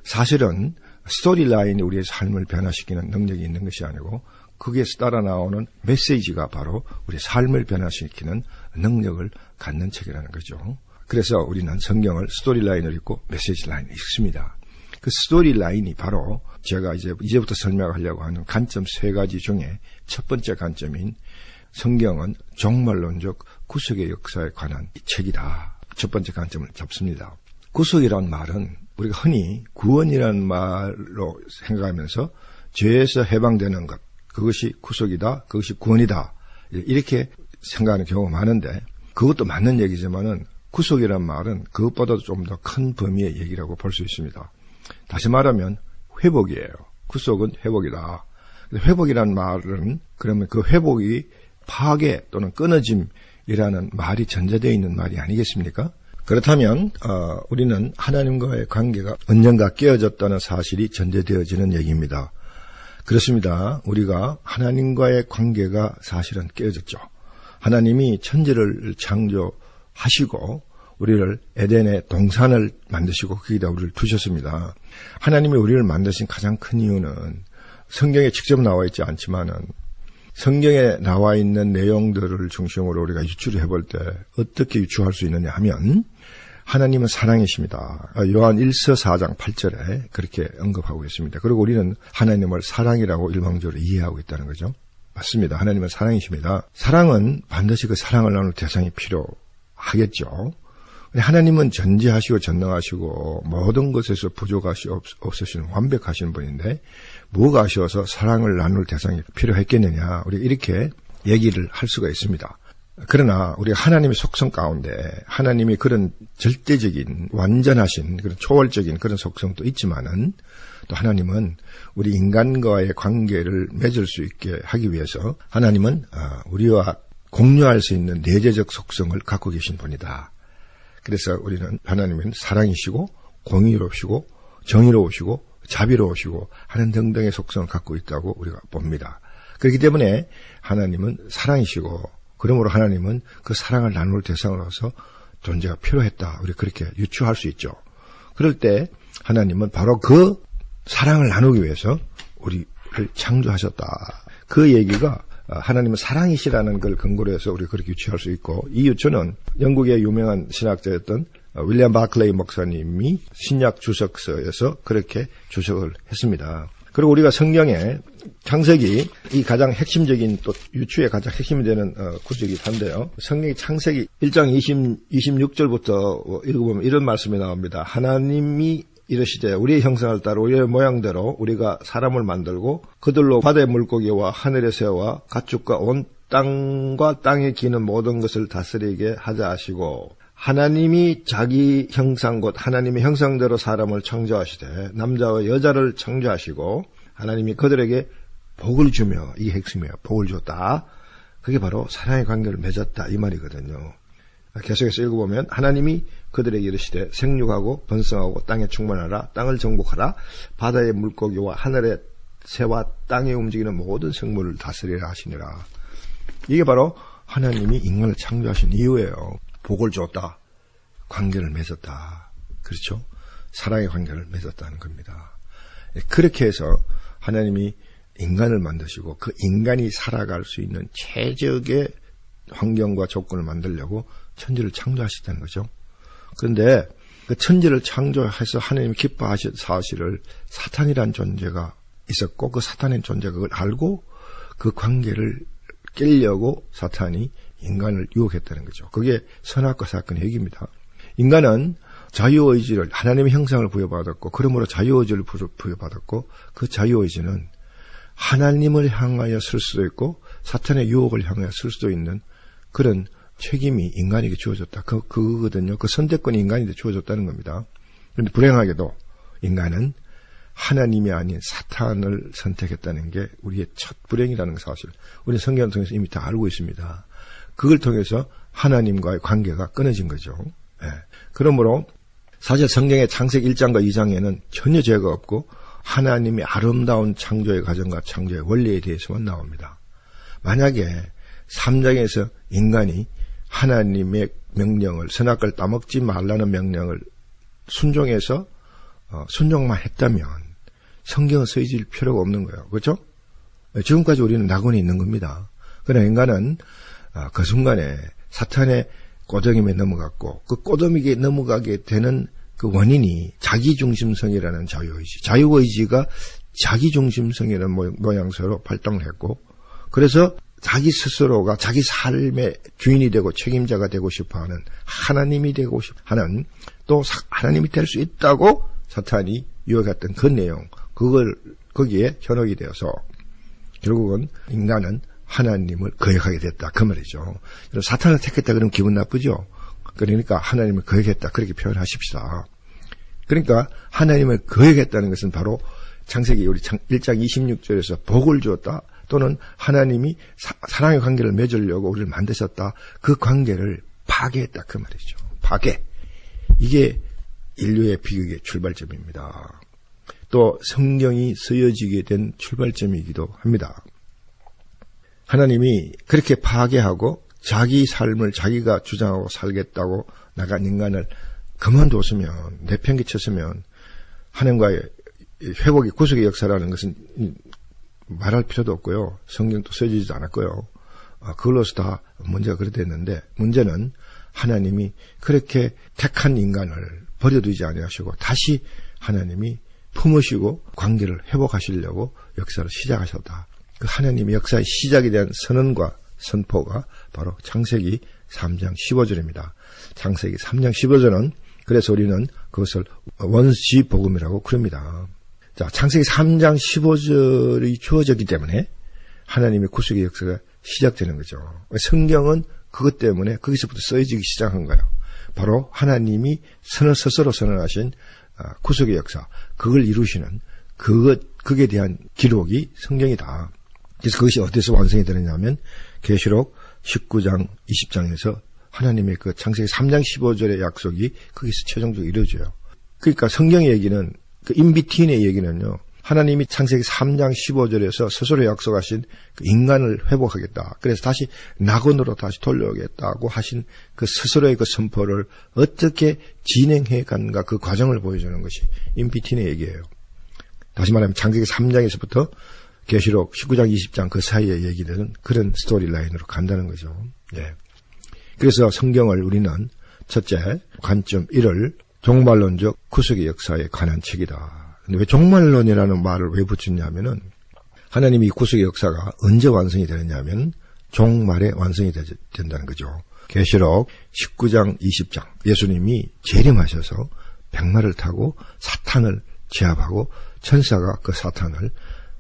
사실은 스토리 라인이 우리의 삶을 변화시키는 능력이 있는 것이 아니고 거기에서 따라 나오는 메시지가 바로 우리의 삶을 변화시키는 능력을 갖는 책이라는 거죠. 그래서 우리는 성경을 스토리 라인을 읽고 메시지 라인을 읽습니다. 그 스토리 라인이 바로 제가 이제부터 설명하려고 하는 관점 3가지 중에 첫 번째 관점인 성경은 종말론적 구속의 역사에 관한 책이다. 첫 번째 관점을 잡습니다. 구속이란 말은 우리가 흔히 구원이라는 말로 생각하면서 죄에서 해방되는 것, 그것이 구속이다, 그것이 구원이다 이렇게 생각하는 경우가 많은데 그것도 맞는 얘기지만은 구속이란 말은 그것보다도 좀 더 큰 범위의 얘기라고 볼 수 있습니다. 다시 말하면 회복이에요. 구속은 회복이다. 회복이란 말은 그러면 그 회복이 파괴 또는 끊어짐이라는 말이 전제되어 있는 말이 아니겠습니까? 그렇다면 우리는 하나님과의 관계가 언젠가 깨어졌다는 사실이 전제되어지는 얘기입니다. 그렇습니다. 우리가 하나님과의 관계가 사실은 깨어졌죠. 하나님이 천지를 창조하시고 우리를 에덴의 동산을 만드시고 거기다 우리를 두셨습니다. 하나님이 우리를 만드신 가장 큰 이유는 성경에 직접 나와 있지 않지만은 성경에 나와 있는 내용들을 중심으로 우리가 유추를 해볼 때 어떻게 유추할 수 있느냐 하면 하나님은 사랑이십니다. 요한 1서 4장 8절에 그렇게 언급하고 있습니다. 그리고 우리는 하나님을 사랑이라고 일방적으로 이해하고 있다는 거죠. 맞습니다. 하나님은 사랑이십니다. 사랑은 반드시 그 사랑을 나눌 대상이 필요하겠죠. 하나님은 전지하시고 전능하시고 모든 것에서 부족하시 없으시는 완벽하신 분인데 뭐가 아쉬워서 사랑을 나눌 대상이 필요했겠느냐, 우리 이렇게 얘기를 할 수가 있습니다. 그러나 우리 하나님의 속성 가운데 하나님이 그런 절대적인 완전하신 그런 초월적인 그런 속성도 있지만은 또 하나님은 우리 인간과의 관계를 맺을 수 있게 하기 위해서 하나님은 우리와 공유할 수 있는 내재적 속성을 갖고 계신 분이다. 그래서 우리는 하나님은 사랑이시고 공의로우시고 정의로우시고 자비로우시고 하는 등등의 속성을 갖고 있다고 우리가 봅니다. 그렇기 때문에 하나님은 사랑이시고 그러므로 하나님은 그 사랑을 나눌 대상으로서 존재가 필요했다. 우리 그렇게 유추할 수 있죠. 그럴 때 하나님은 바로 그 사랑을 나누기 위해서 우리를 창조하셨다. 그 얘기가 하나님은 사랑이시라는 걸 근거로 해서 우리가 그렇게 유추할 수 있고, 이 유추는 영국의 유명한 신학자였던 윌리엄 바클레이 목사님이 신약 주석서에서 그렇게 주석을 했습니다. 그리고 우리가 성경에 창세기, 이 가장 핵심적인 또 유추의 가장 핵심이 되는 구절이긴 한데요. 성경의 창세기 1장 26절부터 읽어보면 이런 말씀이 나옵니다. 하나님이 이르시되 우리의 형상을 따라 우리의 모양대로 우리가 사람을 만들고 그들로 바다의 물고기와 하늘의 새와 가축과 온 땅과 땅에 기는 모든 것을 다스리게 하자 하시고, 하나님이 자기 형상 곧 하나님의 형상대로 사람을 창조하시되 남자와 여자를 창조하시고 하나님이 그들에게 복을 주며, 이게 핵심이에요. 복을 줬다. 그게 바로 사랑의 관계를 맺었다 이 말이거든요. 계속해서 읽어보면 하나님이 그들에게 이르시되 생육하고 번성하고 땅에 충만하라, 땅을 정복하라, 바다의 물고기와 하늘의 새와 땅에 움직이는 모든 생물을 다스리라 하시니라. 이게 바로 하나님이 인간을 창조하신 이유예요. 복을 줬다. 관계를 맺었다. 그렇죠? 사랑의 관계를 맺었다는 겁니다. 그렇게 해서 하나님이 인간을 만드시고 그 인간이 살아갈 수 있는 최적의 환경과 조건을 만들려고 천지를 창조하셨다는 거죠. 그런데 그 천지를 창조해서 하나님이 기뻐하신 사실을 사탄이라는 존재가 있었고, 그 사탄의 존재가 그걸 알고 그 관계를 깨려고 사탄이 인간을 유혹했다는 거죠. 그게 선악과 사건의 얘기입니다. 인간은 자유의지를, 하나님의 형상을 부여받았고 그러므로 자유의지를 부여받았고, 그 자유의지는 하나님을 향하여 쓸 수도 있고 사탄의 유혹을 향하여 쓸 수도 있는 그런 책임이 인간에게 주어졌다. 그거거든요. 그 선택권이 인간에게 주어졌다는 겁니다. 그런데 불행하게도 인간은 하나님이 아닌 사탄을 선택했다는 게 우리의 첫 불행이라는 사실, 우리 성경을 통해서 이미 다 알고 있습니다. 그걸 통해서 하나님과의 관계가 끊어진 거죠. 예. 그러므로 사실 성경의 창세기 1장과 2장에는 전혀 죄가 없고 하나님의 아름다운 창조의 과정과 창조의 원리에 대해서만 나옵니다. 만약에 3장에서 인간이 하나님의 명령을, 선악과를 따먹지 말라는 명령을 순종해서 순종만 했다면 성경은 쓰여질 필요가 없는 거예요. 그렇죠? 지금까지 우리는 낙원에 있는 겁니다. 그러나 인간은 그 순간에 사탄의 꼬덩임에 넘어갔고, 그 꼬덩이에 넘어가게 되는 그 원인이 자기중심성이라는 자유의지, 자유의지가 자기중심성이라는 모양새로 발동을 했고, 그래서 자기 스스로가 자기 삶의 주인이 되고 책임자가 되고 싶어하는, 하나님이 되고 싶어하는, 또 하나님이 될 수 있다고 사탄이 유혹했던 그 내용, 그걸 거기에 현혹이 되어서 결국은 인간은 하나님을 거역하게 됐다, 그 말이죠. 사탄을 택했다 그러면 기분 나쁘죠. 그러니까 하나님을 거역했다, 그렇게 표현하십시다. 그러니까 하나님을 거역했다는 것은 바로 창세기 우리 1장 26절에서 복을 주었다, 또는 하나님이 사랑의 관계를 맺으려고 우리를 만드셨다, 그 관계를 파괴했다, 그 말이죠. 파괴. 이게 인류의 비극의 출발점입니다. 또 성경이 쓰여지게 된 출발점이기도 합니다. 하나님이 그렇게 파괴하고 자기 삶을 자기가 주장하고 살겠다고 나간 인간을 그만뒀으면, 내팽개쳤으면 하나님과의 회복의 구속의 역사라는 것은 말할 필요도 없고요. 성경도 써지지도 않았고요. 그걸로서 다 문제가 그렇게 됐는데, 문제는 하나님이 그렇게 택한 인간을 버려두지 아니하시고 다시 하나님이 품으시고 관계를 회복하시려고 역사를 시작하셨다. 그 하나님의 역사의 시작에 대한 선언과 선포가 바로 창세기 3장 15절입니다. 창세기 3장 15절은 그래서 우리는 그것을 원시 복음이라고 그럽니다. 자, 창세기 3장 15절이 주어졌기 때문에 하나님의 구속의 역사가 시작되는 거죠. 성경은 그것 때문에 거기서부터 써지기 시작한 거예요. 바로 하나님이 스스로 선언하신 구속의 역사, 그걸 이루시는 그에 대한 기록이 성경이다. 그래서 그것이 어디서 완성이 되느냐면 계시록 19장 20장에서 하나님의 그 창세기 3장 15절의 약속이 거기서 최종적으로 이루어져요. 그러니까 성경의 얘기는 그 인비트윈의 얘기는요. 하나님이 창세기 3장 15절에서 스스로 약속하신 그 인간을 회복하겠다. 그래서 다시 낙원으로 다시 돌려오겠다고 하신 그 스스로의 그 선포를 어떻게 진행해 간가 그 과정을 보여주는 것이 인비트윈의 얘기예요. 다시 말하면 창세기 3장에서부터 계시록 19장 20장 그 사이의 얘기들은 그런 스토리 라인으로 간다는 거죠. 예. 그래서 성경을 우리는 첫째 관점 1을 종말론적 구속의 역사에 관한 책이다. 근데 왜 종말론이라는 말을 왜 붙였냐면은 하나님이 구속의 역사가 언제 완성이 되느냐면 종말에 완성이 된다는 거죠. 계시록 19장 20장 예수님이 재림하셔서 백마를 타고 사탄을 제압하고 천사가 그 사탄을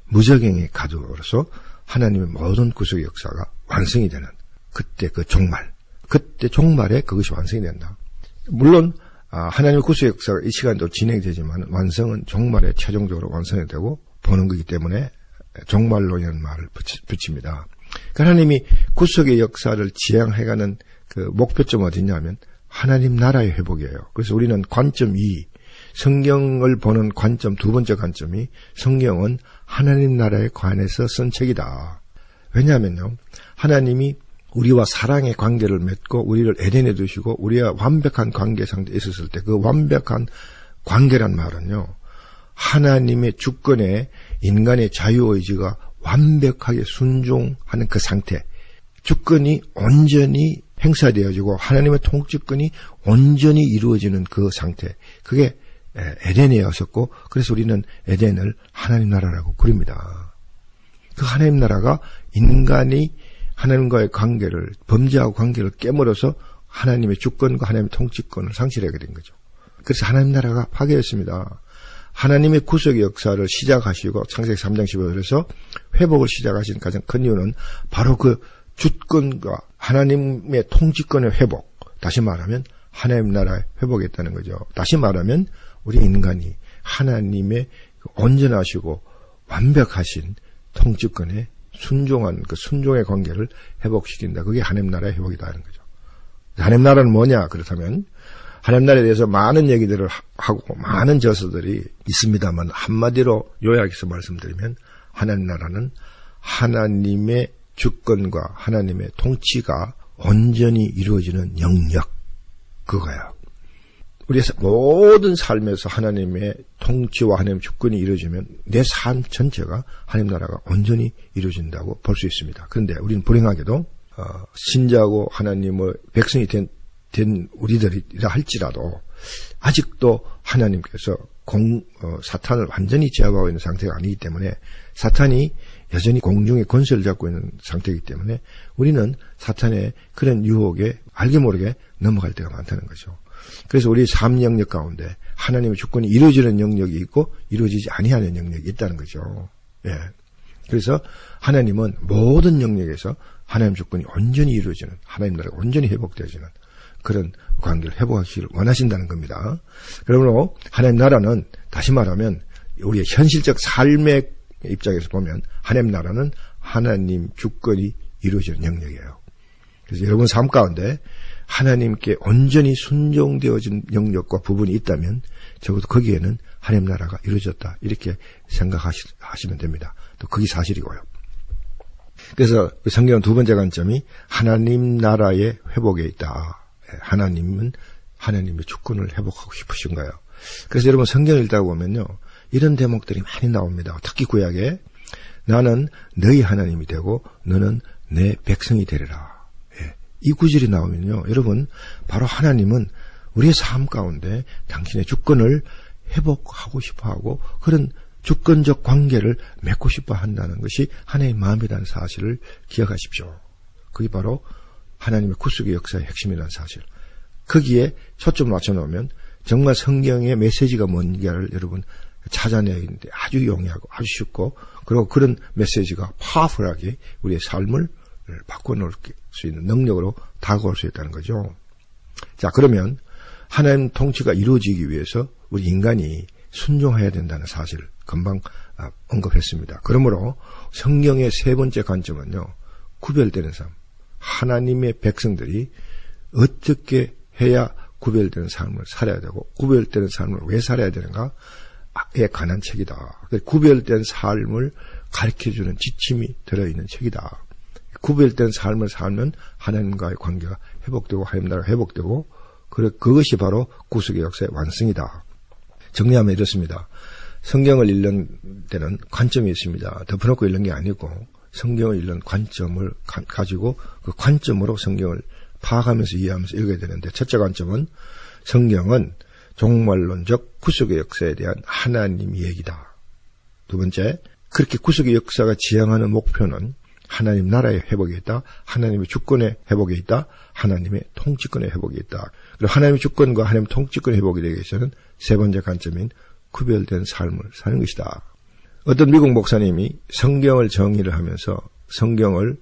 무저갱에 가두어서 하나님의 모든 구속의 역사가 완성이 되는 그때 그 종말, 그때 종말에 그것이 완성이 된다. 물론 하나님의 구속의 역사가 이 시간도 진행되지만 완성은 종말에 최종적으로 완성이 되고 보는 거기 때문에 종말론이라는 말을 붙입니다. 하나님이 구속의 역사를 지향해가는 그 목표점 어디냐면 하나님 나라의 회복이에요. 그래서 우리는 관점 2, 성경을 보는 관점 두 번째 관점이 성경은 하나님 나라에 관해서 쓴 책이다. 왜냐하면요, 하나님이 우리와 사랑의 관계를 맺고 우리를 에덴에 두시고 우리와 완벽한 관계 상태에 있었을 때 그 완벽한 관계란 말은요, 하나님의 주권에 인간의 자유의지가 완벽하게 순종하는 그 상태, 주권이 온전히 행사되어지고 하나님의 통치권이 온전히 이루어지는 그 상태, 그게 에덴이었었고, 그래서 우리는 에덴을 하나님 나라라고 부릅니다. 그 하나님 나라가 인간이 하나님과의 관계를, 범죄하고 관계를 깨물어서 하나님의 주권과 하나님의 통치권을 상실하게 된 거죠. 그래서 하나님 나라가 파괴했습니다. 하나님의 구속의 역사를 시작하시고 창세기 3장 15절에서 회복을 시작하신 가장 큰 이유는 바로 그 주권과 하나님의 통치권의 회복, 다시 말하면 하나님 나라의 회복했다는 거죠. 다시 말하면 우리 인간이 하나님의 온전하시고 완벽하신 통치권에 순종한 그 순종의 관계를 회복시킨다. 그게 하나님 나라의 회복이다 하는 거죠. 하나님 나라는 뭐냐? 그렇다면 하나님 나라에 대해서 많은 얘기들을 하고 많은 저서들이 있습니다만 한마디로 요약해서 말씀드리면 하나님 나라는 하나님의 주권과 하나님의 통치가 온전히 이루어지는 영역, 그거예요. 우리의 모든 삶에서 하나님의 통치와 하나님의 주권이 이루어지면 내 삶 전체가 하나님 나라가 온전히 이루어진다고 볼 수 있습니다. 그런데 우리는 불행하게도 신자고 하나님의 백성이 된 우리들이라 할지라도 아직도 하나님께서 사탄을 완전히 제압하고 있는 상태가 아니기 때문에 사탄이 여전히 공중에 권세를 잡고 있는 상태이기 때문에 우리는 사탄의 그런 유혹에 알게 모르게 넘어갈 때가 많다는 거죠. 그래서 우리 삶 영역 가운데 하나님의 주권이 이루어지는 영역이 있고 이루어지지 아니하는 영역이 있다는 거죠. 예. 그래서 하나님은 모든 영역에서 하나님 주권이 온전히 이루어지는, 하나님 나라가 온전히 회복되어지는 그런 관계를 회복하기를 원하신다는 겁니다. 그러므로 하나님 나라는 다시 말하면 우리의 현실적 삶의 입장에서 보면 하나님 나라는 하나님 주권이 이루어지는 영역이에요. 그래서 여러분 삶 가운데 하나님께 온전히 순종되어진 영역과 부분이 있다면 적어도 거기에는 하나님 나라가 이루어졌다, 이렇게 생각하시면 됩니다. 또 그게 사실이고요. 그래서 성경은 두 번째 관점이 하나님 나라의 회복에 있다. 하나님은 하나님의 주권을 회복하고 싶으신 거예요. 그래서 여러분 성경을 읽다 보면요, 이런 대목들이 많이 나옵니다. 특히 구약에 나는 너희 하나님이 되고 너는 내 백성이 되리라. 이 이 구절이 나오면요, 여러분, 바로 하나님은 우리의 삶 가운데 당신의 주권을 회복하고 싶어하고 그런 주권적 관계를 맺고 싶어 한다는 것이 하나님의 마음이라는 사실을 기억하십시오. 그게 바로 하나님의 구속의 역사의 핵심이라는 사실. 거기에 초점을 맞춰놓으면 정말 성경의 메시지가 뭔가를 여러분 찾아내는데 아주 용이하고 아주 쉽고, 그리고 그런 메시지가 파워풀하게 우리의 삶을 바꿔놓을 수 있는 능력으로 다가올 수 있다는 거죠. 자, 그러면 하나님 통치가 이루어지기 위해서 우리 인간이 순종해야 된다는 사실을 금방 언급했습니다. 그러므로 성경의 세 번째 관점은요, 구별되는 삶. 하나님의 백성들이 어떻게 해야 구별되는 삶을 살아야 되고, 구별되는 삶을 왜 살아야 되는가에 관한 책이다. 구별된 삶을 가르쳐주는 지침이 들어있는 책이다. 구별된 삶을 살면 하나님과의 관계가 회복되고 하나님 나라가 회복되고, 그것이 바로 구속의 역사의 완성이다. 정리하면 이렇습니다. 성경을 읽는 데는 관점이 있습니다. 덮어놓고 읽는 게 아니고 성경을 읽는 관점을 가지고 그 관점으로 성경을 파악하면서 이해하면서 읽어야 되는데, 첫째 관점은 성경은 종말론적 구속의 역사에 대한 하나님의 얘기다. 두 번째, 그렇게 구속의 역사가 지향하는 목표는 하나님 나라의 회복에 있다. 하나님의 주권의 회복에 있다. 하나님의 통치권의 회복에 있다. 그리고 하나님의 주권과 하나님의 통치권의 회복에 되기 위해서는 세 번째 관점인 구별된 삶을 사는 것이다. 어떤 미국 목사님이 성경을 정의를 하면서 성경을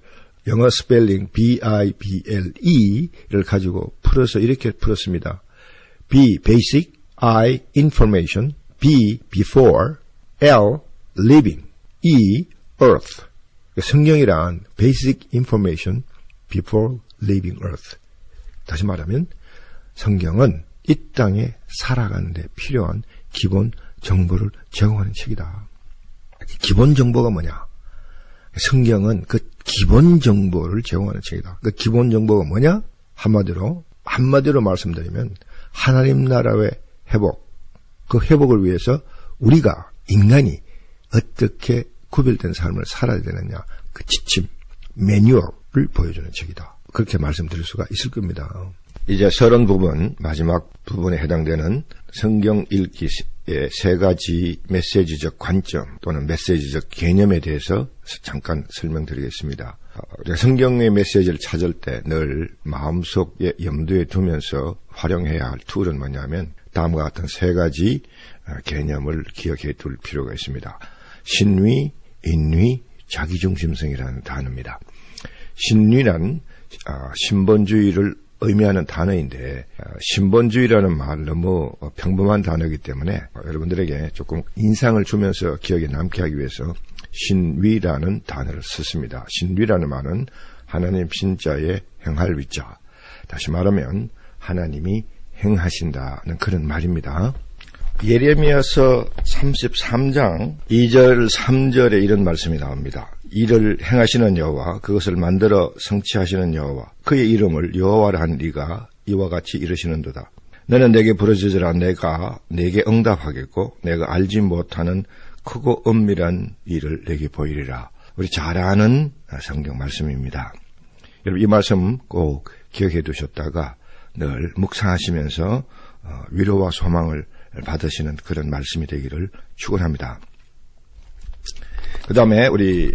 영어 스펠링 BIBLE를 가지고 풀어서 이렇게 풀었습니다. B, basic, I, information, B, before, L, living, E, earth. 성경이란 basic information, before living earth. 다시 말하면 성경은 이 땅에 살아가는 데 필요한 기본 정보를 제공하는 책이다. 기본 정보가 뭐냐? 성경은 그 기본 정보를 제공하는 책이다. 그 기본 정보가 뭐냐? 한마디로 말씀드리면 하나님 나라의 회복, 그 회복을 위해서 우리가 인간이 어떻게 구별된 삶을 살아야 되느냐, 그 지침, 매뉴얼을 보여주는 책이다. 그렇게 말씀드릴 수가 있을 겁니다. 이제 서론 부분, 마지막 부분에 해당되는 성경 읽기의 세 가지 메시지적 관점 또는 메시지적 개념에 대해서 잠깐 설명드리겠습니다. 우리가 성경의 메시지를 찾을 때 늘 마음속에 염두에 두면서 활용해야 할 툴은 뭐냐면 다음과 같은 세 가지 개념을 기억해 둘 필요가 있습니다. 신위, 인위, 자기중심성이라는 단어입니다. 신위란 신본주의를 의미하는 단어인데, 신본주의라는 말 너무 평범한 단어이기 때문에 여러분들에게 조금 인상을 주면서 기억에 남게 하기 위해서 신위라는 단어를 썼습니다. 신위라는 말은 하나님 신자의 행할 위자, 다시 말하면 하나님이 행하신다는 그런 말입니다. 예레미야서 33장 2절 3절에 이런 말씀이 나옵니다. 이를 행하시는 여호와, 그것을 만들어 성취하시는 여호와, 그의 이름을 여호와라 한 네가 이와 같이 이르시는도다. 너는 내게 부르짖으라. 내가 내게 응답하겠고 내가 알지 못하는 크고 엄밀한 일을 내게 보이리라. 우리 잘 아는 성경 말씀입니다. 여러분, 이 말씀 꼭 기억해 두셨다가 늘 묵상하시면서 위로와 소망을 받으시는 그런 말씀이 되기를 축원합니다. 그 다음에 우리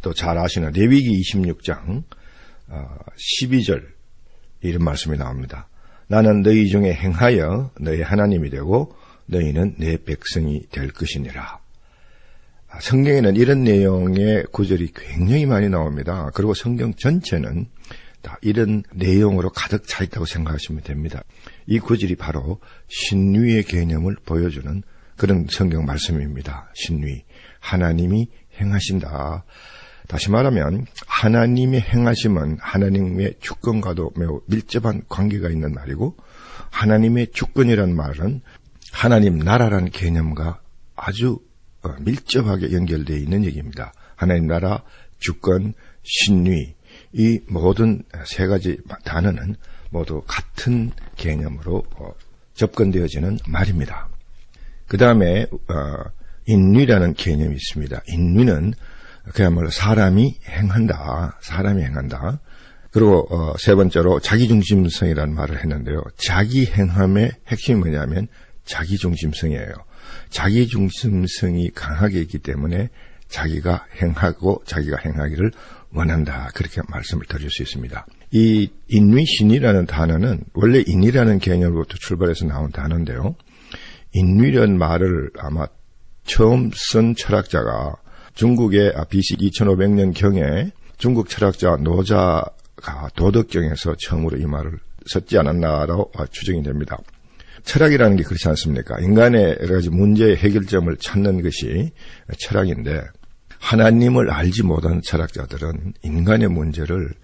또 잘 아시는 레위기 26장 12절 이런 말씀이 나옵니다. 나는 너희 중에 행하여 너희 하나님이 되고 너희는 내 백성이 될 것이니라. 성경에는 이런 내용의 구절이 굉장히 많이 나옵니다. 그리고 성경 전체는 다 이런 내용으로 가득 차 있다고 생각하시면 됩니다. 이 구절이 바로 신위의 개념을 보여주는 그런 성경 말씀입니다. 신위, 하나님이 행하신다. 다시 말하면 하나님의 행하심은 하나님의 주권과도 매우 밀접한 관계가 있는 말이고, 하나님의 주권이란 말은 하나님 나라라는 개념과 아주 밀접하게 연결되어 있는 얘기입니다. 하나님 나라, 주권, 신위, 이 모든 세 가지 단어는 모두 같은 개념으로 접근되어지는 말입니다. 그 다음에 인위라는 개념이 있습니다. 인위는 그야말로 사람이 행한다. 그리고 세 번째로 자기중심성이라는 말을 했는데요. 자기 행함의 핵심이 뭐냐면 자기중심성이에요. 자기중심성이 강하게 있기 때문에 자기가 행하고 자기가 행하기를 원한다. 그렇게 말씀을 드릴 수 있습니다. 이 인위신이라는 단어는 원래 인이라는 개념으로부터 출발해서 나온 단어인데요. 인위라는 말을 아마 처음 쓴 철학자가 중국의 BC 2500년경에 중국 철학자 노자가 도덕경에서 처음으로 이 말을 썼지 않았나라고 추정이 됩니다. 철학이라는 게 그렇지 않습니까? 인간의 여러 가지 문제의 해결점을 찾는 것이 철학인데 하나님을 알지 못한 철학자들은 인간의 문제를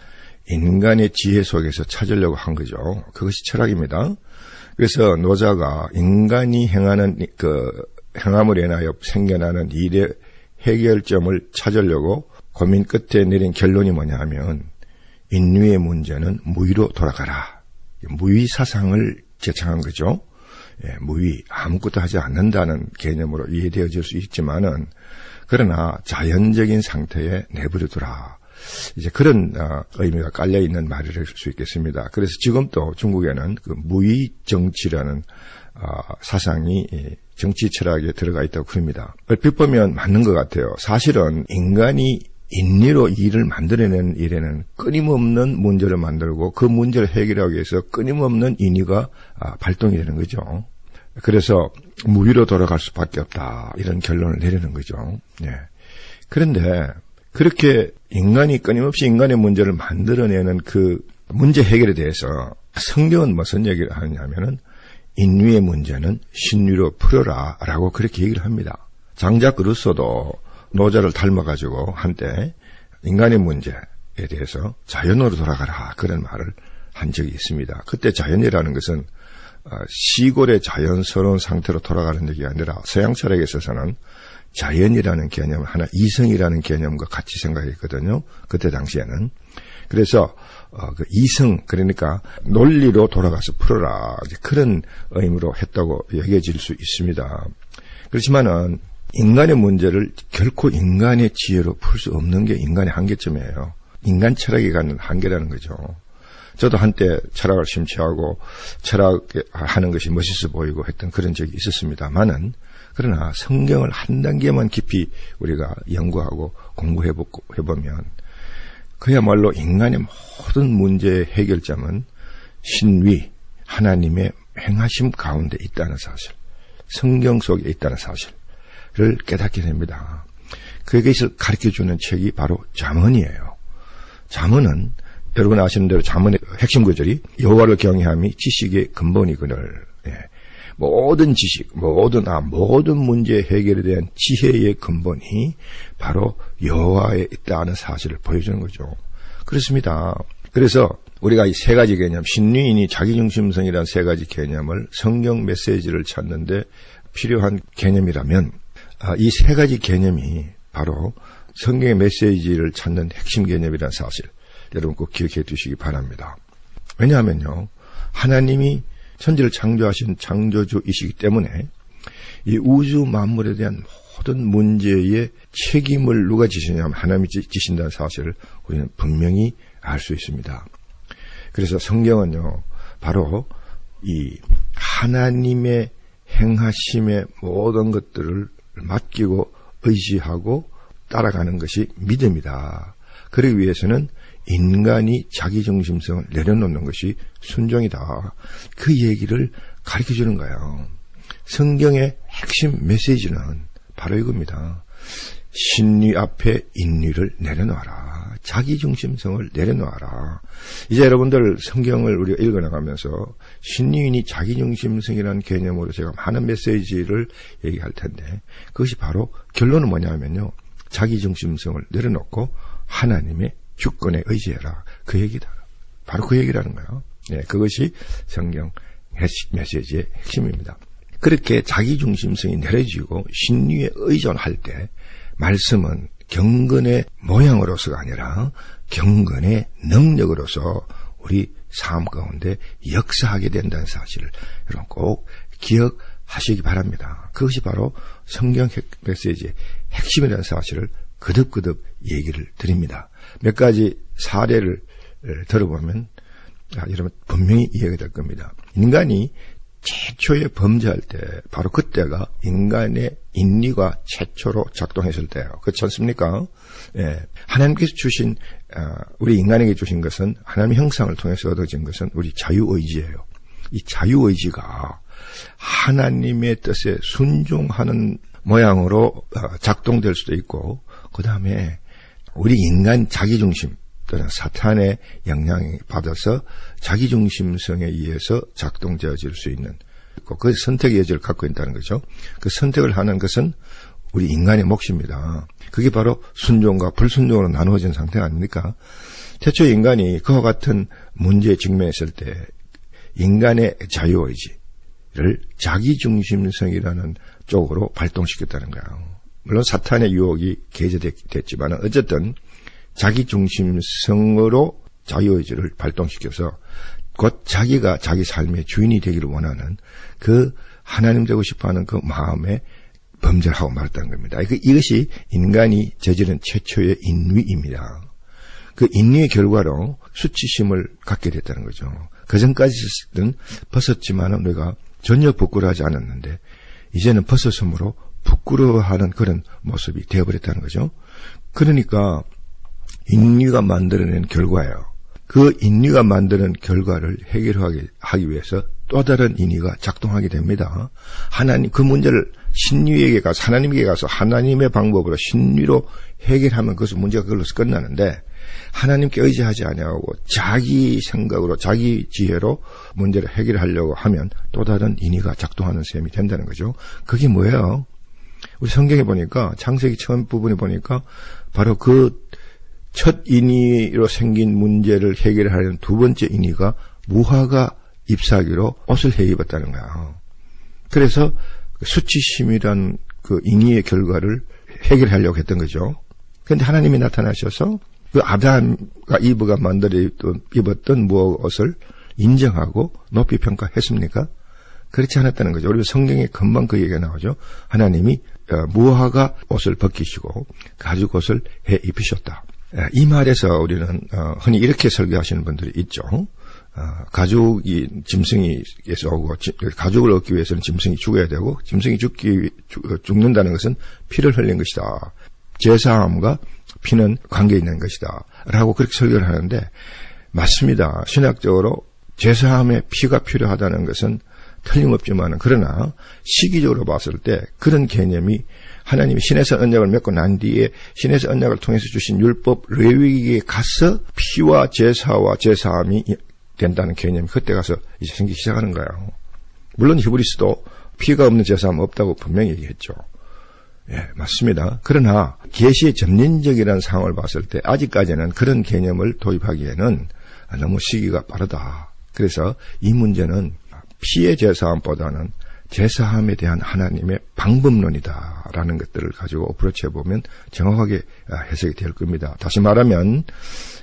인간의 지혜 속에서 찾으려고 한 거죠. 그것이 철학입니다. 그래서 노자가 인간이 행하는 행함을 인하여 생겨나는 일의 해결점을 찾으려고 고민 끝에 내린 결론이 뭐냐 하면 인류의 문제는 무위로 돌아가라. 무위 사상을 제창한 거죠. 무위, 아무것도 하지 않는다는 개념으로 이해되어질 수 있지만은 그러나 자연적인 상태에 내버려두라. 이제 그런 의미가 깔려있는 말이랄 수 있겠습니다. 그래서 지금도 중국에는 그 무위 정치라는 사상이 정치 철학에 들어가 있다고 그럽니다. 얼핏 보면 맞는 것 같아요. 사실은 인간이 인리로 일을 만들어내는 일에는 끊임없는 문제를 만들고 그 문제를 해결하기 위해서 끊임없는 인위가 발동이 되는 거죠. 그래서 무위로 돌아갈 수밖에 없다. 이런 결론을 내리는 거죠. 그런데 그렇게 인간이 끊임없이 인간의 문제를 만들어내는 그 문제 해결에 대해서 성경은 무슨 얘기를 하느냐면은 인위의 문제는 신위로 풀어라 라고 그렇게 얘기를 합니다. 장작 루소도 노자를 닮아가지고 한때 인간의 문제에 대해서 자연으로 돌아가라 그런 말을 한 적이 있습니다. 그때 자연이라는 것은 시골의 자연스러운 상태로 돌아가는 얘기가 아니라 서양 철학에 있어서는 자연이라는 개념을 하나 이성이라는 개념과 같이 생각했거든요. 그때 당시에는. 그래서 그 이성 그러니까 논리로 돌아가서 풀어라 그런 의미로 했다고 여겨질 수 있습니다. 그렇지만은 인간의 문제를 결코 인간의 지혜로 풀 수 없는 게 인간의 한계점이에요. 인간 철학이 갖는 한계라는 거죠. 저도 한때 철학을 심취하고 철학하는 것이 멋있어 보이고 했던 그런 적이 있었습니다만은 그러나 성경을 한 단계만 깊이 우리가 연구하고 공부해보면 그야말로 인간의 모든 문제의 해결점은 신위, 하나님의 행하심 가운데 있다는 사실, 성경 속에 있다는 사실을 깨닫게 됩니다. 그것을 가르쳐주는 책이 바로 잠언이에요. 잠언은 여러분 아시는 대로 잠언의 핵심 구절이 여호와를 경외함이 지식의 근본이거늘. 모든 지식, 모든 문제 해결에 대한 지혜의 근본이 바로 여호와에 있다는 사실을 보여주는 거죠. 그렇습니다. 그래서 우리가 이 세 가지 개념, 신유인이 자기중심성이라는 세 가지 개념을 성경 메시지를 찾는데 필요한 개념이라면 이 세 가지 개념이 바로 성경의 메시지를 찾는 핵심 개념이라는 사실 여러분 꼭 기억해 두시기 바랍니다. 왜냐하면요. 하나님이 천지를 창조하신 창조주이시기 때문에 이 우주 만물에 대한 모든 문제의 책임을 누가 지시냐면 하나님이 지신다는 사실을 우리는 분명히 알 수 있습니다. 그래서 성경은요. 바로 이 하나님의 행하심의 모든 것들을 맡기고 의지하고 따라가는 것이 믿음이다. 그러기 위해서는 인간이 자기중심성을 내려놓는 것이 순종이다. 그 얘기를 가르쳐주는 거예요. 성경의 핵심 메시지는 바로 이겁니다. 신위 앞에 인위를 내려놓아라. 자기중심성을 내려놓아라. 이제 여러분들 성경을 우리가 읽어나가면서 신유인이 자기중심성이라는 개념으로 제가 많은 메시지를 얘기할 텐데 그것이 바로 결론은 뭐냐면요. 자기중심성을 내려놓고 하나님의 주권에 의지해라. 그 얘기다. 바로 그 얘기라는 거예요. 그것이 성경 메시지의 핵심입니다. 그렇게 자기중심성이 내려지고 신유에 의존할 때 말씀은 경건의 모양으로서가 아니라 경건의 능력으로서 우리 삶 가운데 역사하게 된다는 사실을 여러분 꼭 기억하시기 바랍니다. 그것이 바로 성경 메시지의 핵심이라는 사실을 거듭거듭 얘기를 드립니다. 몇 가지 사례를 들어보면 여러분 분명히 이해가 될 겁니다. 인간이 최초에 범죄할 때 바로 그때가 인간의 인리가 최초로 작동했을 때예요. 그렇지 않습니까? 예. 하나님께서 주신 우리 인간에게 주신 것은 하나님의 형상을 통해서 얻어진 것은 우리 자유의지예요. 이 자유의지가 하나님의 뜻에 순종하는 모양으로 작동될 수도 있고, 그 다음에 우리 인간 자기중심 또는 사탄의 영향을 받아서 자기중심성에 의해서 작동되어질 수 있는, 그 선택의 여지를 갖고 있다는 거죠. 그 선택을 하는 것은 우리 인간의 몫입니다. 그게 바로 순종과 불순종으로 나누어진 상태 아닙니까? 태초 인간이 그와 같은 문제에 직면했을 때 인간의 자유의지를 자기중심성이라는 쪽으로 발동시켰다는 거예요. 물론 사탄의 유혹이 개재됐지만 어쨌든 자기중심성으로 자유의지를 발동시켜서 곧 자기가 자기 삶의 주인이 되기를 원하는 그 하나님 되고 싶어하는 그 마음에 범죄를 하고 말았다는 겁니다. 이것이 인간이 저지른 최초의 인위입니다. 그 인위의 결과로 수치심을 갖게 됐다는 거죠. 그전까지는 벗었지만은 우리가 전혀 부끄러워하지 않았는데 이제는 벗었으므로 부끄러워하는 그런 모습이 되어버렸다는 거죠. 그러니까 인류가 만들어낸 결과예요. 그 인류가 만드는 결과를 해결하기 위해서 또 다른 인위가 작동하게 됩니다. 하나님, 그 문제를 신유에게 가서, 하나님에게 가서 하나님의 방법으로 신유로 해결하면 그것은 문제가 그걸로서 끝나는데, 하나님께 의지하지 아니하고 자기 생각으로 자기 지혜로 문제를 해결하려고 하면 또 다른 인위가 작동하는 셈이 된다는 거죠. 그게 뭐예요? 우리 성경에 보니까 창세기 처음 부분에 보니까 바로 그 첫 인위로 생긴 문제를 해결하려는 두 번째 인위가 무화과 잎사귀로 옷을 해 입었다는 거야. 그래서 수치심이란 그 인위의 결과를 해결하려고 했던 거죠. 그런데 하나님이 나타나셔서 그 아담과 이브가 만들어 입었던 무화과옷을 인정하고 높이 평가했습니까? 그렇지 않았다는 거죠. 우리 성경에 금방 그 얘기가 나오죠. 하나님이 무화과 옷을 벗기시고 가죽 옷을 해 입히셨다. 이 말에서 우리는 흔히 이렇게 설교하시는 분들이 있죠. 가죽이 짐승에서 오고 가죽을 얻기 위해서는 짐승이 죽어야 되고 짐승이 죽는다는 것은 피를 흘린 것이다. 제사함과 피는 관계 있는 것이다. 라고 그렇게 설교를 하는데 맞습니다. 신학적으로 제사함에 피가 필요하다는 것은 틀림없지만 그러나 시기적으로 봤을 때 그런 개념이 하나님이 신에서 언약을 맺고 난 뒤에 신에서 언약을 통해서 주신 율법 레위기에 가서 피와 제사와 제사함이 된다는 개념이 그때 가서 이제 생기기 시작하는 거예요. 물론 히브리스도 피가 없는 제사함 없다고 분명히 얘기했죠. 예, 맞습니다. 그러나 계시의 점진적이라는 상황을 봤을 때 아직까지는 그런 개념을 도입하기에는 너무 시기가 빠르다. 그래서 이 문제는 피의 제사함보다는 제사함에 대한 하나님의 방법론이다라는 것들을 가지고 어프로치해보면 정확하게 해석이 될 겁니다. 다시 말하면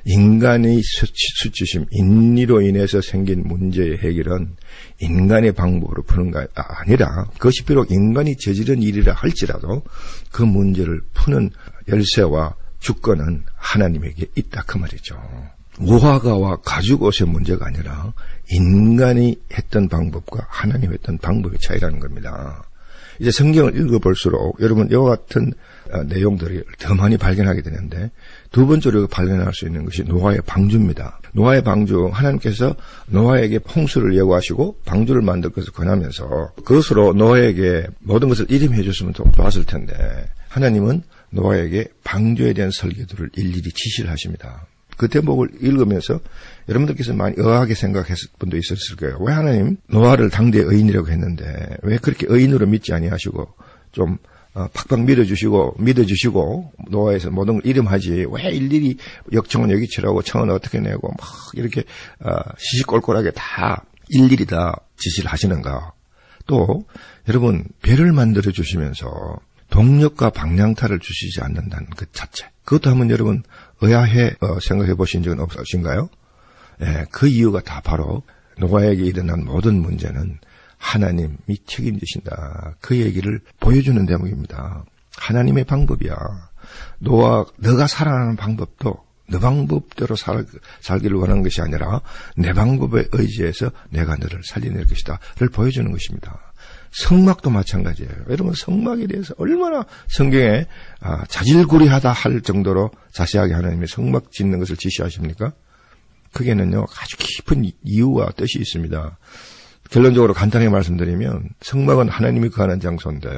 인간의 수치심, 인리로 인해서 생긴 문제의 해결은 인간의 방법으로 푸는 게 아니라 그것이 비록 인간이 저지른 일이라 할지라도 그 문제를 푸는 열쇠와 주권은 하나님에게 있다 그 말이죠. 무화과와 가죽옷의 문제가 아니라 인간이 했던 방법과 하나님이 했던 방법의 차이라는 겁니다. 이제 성경을 읽어볼수록 여러분 이와 같은 내용들을 더 많이 발견하게 되는데 두 번째로 발견할 수 있는 것이 노아의 방주입니다. 노아의 방주, 하나님께서 노아에게 홍수를 예고하시고 방주를 만들 것을 권하면서 그것으로 노아에게 모든 것을 이름해 줬으면 좋았을 텐데 하나님은 노아에게 방주에 대한 설계도를 일일이 지시를 하십니다. 그 대목을 읽으면서 여러분들께서 많이 의아하게 생각했을 분도 있었을 거예요. 왜 하나님 노아를 당대의 의인이라고 했는데 왜 그렇게 의인으로 믿지 아니하시고 좀 팍팍 믿어주시고 노아에서 모든 걸 이름하지 왜 일일이 역청은 여기 치라고 청은 어떻게 내고 막 이렇게 시시콜콜하게 다 일일이 다 지시를 하시는가. 또 여러분 배를 만들어 주시면서 동력과 방향타를 주시지 않는다는 것 자체. 그것도 한번 여러분 의아해 생각해 보신 적은 없으신가요? 예, 그 이유가 다 바로 노아에게 일어난 모든 문제는 하나님이 책임지신다. 그 얘기를 보여주는 대목입니다. 하나님의 방법이야. 노아, 너가 살아가는 방법도 너 방법대로 살기를 원하는 것이 아니라 내 방법에 의지해서 내가 너를 살려낼 것이다를 보여주는 것입니다. 성막도 마찬가지예요. 여러분 성막에 대해서 얼마나 성경에 자질구레하다 할 정도로 자세하게 하나님이 성막 짓는 것을 지시하십니까? 그게는요 아주 깊은 이유와 뜻이 있습니다. 결론적으로 간단하게 말씀드리면 성막은 하나님이 거하는 장소인데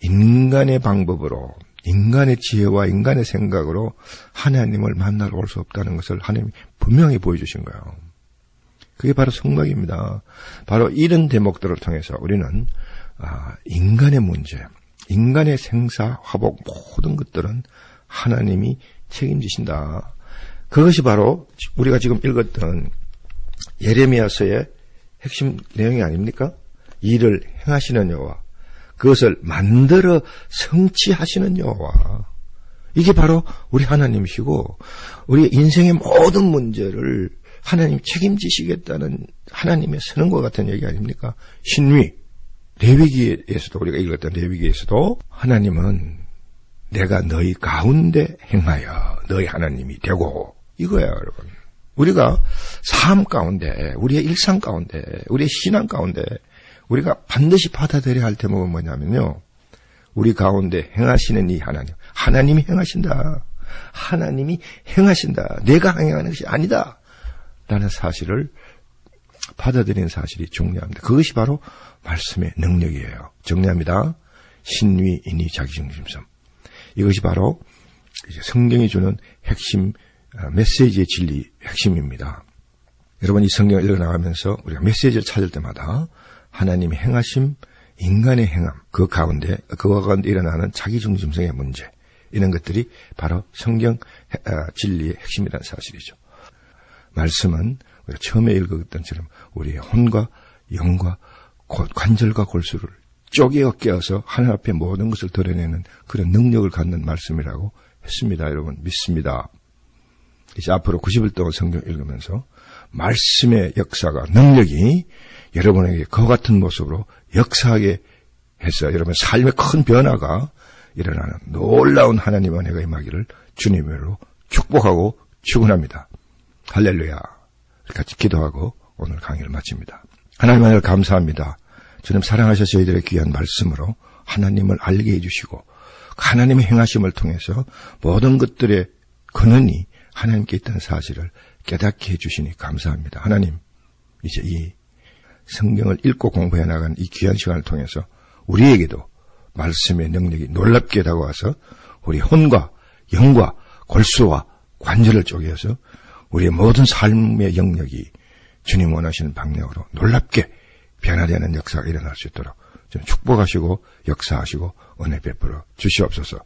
인간의 방법으로 인간의 지혜와 인간의 생각으로 하나님을 만나러 올 수 없다는 것을 하나님이 분명히 보여주신 거예요. 그게 바로 성막입니다. 바로 이런 대목들을 통해서 우리는 인간의 문제, 인간의 생사, 화복 모든 것들은 하나님이 책임지신다. 그것이 바로 우리가 지금 읽었던 예레미야서의 핵심 내용이 아닙니까? 일을 행하시는 여호와, 그것을 만들어 성취하시는 여호와. 이게 바로 우리 하나님이시고 우리 인생의 모든 문제를 하나님 책임지시겠다는 하나님의 선언과 같은 얘기 아닙니까? 신위, 레위기에서도 우리가 읽었던 레위기에서도 하나님은 내가 너희 가운데 행하여 너희 하나님이 되고 이거야 여러분. 우리가 삶 가운데, 우리의 일상 가운데, 우리의 신앙 가운데 우리가 반드시 받아들여야 할 대목은 뭐냐면요. 우리 가운데 행하시는 이 하나님, 하나님이 행하신다. 하나님이 행하신다. 내가 행하는 것이 아니다. 라는 사실을 받아들이는 사실이 중요합니다. 그것이 바로 말씀의 능력이에요. 정리합니다. 신위, 인위, 자기중심성. 이것이 바로 성경이 주는 핵심 메시지의 진리 핵심입니다. 여러분 이 성경을 읽어나가면서 우리가 메시지를 찾을 때마다 하나님의 행하심, 인간의 행함, 그 가운데 그와 가운데 일어나는 자기중심성의 문제 이런 것들이 바로 성경 진리의 핵심이라는 사실이죠. 말씀은 우리가 처음에 읽었던 것처럼 우리의 혼과 영과 관절과 골수를 쪼개어 깨어서 하나님 앞에 모든 것을 드러내는 그런 능력을 갖는 말씀이라고 했습니다. 여러분 믿습니다. 이제 앞으로 90일 동안 성경 읽으면서 말씀의 역사가 능력이 여러분에게 그와 같은 모습으로 역사하게 해서 여러분 삶의 큰 변화가 일어나는 놀라운 하나님의 은혜가 임하기를 주님으로 축복하고 축원합니다. 할렐루야. 같이 기도하고 오늘 강의를 마칩니다. 하나님 하나님을 감사합니다. 주님 사랑하셔서 저희들의 귀한 말씀으로 하나님을 알게 해주시고 하나님의 행하심을 통해서 모든 것들의 근원이 하나님께 있다는 사실을 깨닫게 해주시니 감사합니다. 하나님 이제 이 성경을 읽고 공부해 나간 이 귀한 시간을 통해서 우리에게도 말씀의 능력이 놀랍게 다가와서 우리 혼과 영과 골수와 관절을 쪼개어서 우리의 모든 삶의 영역이 주님 원하시는 방향으로 놀랍게 변화되는 역사가 일어날 수 있도록 좀 축복하시고 역사하시고 은혜 베풀어 주시옵소서.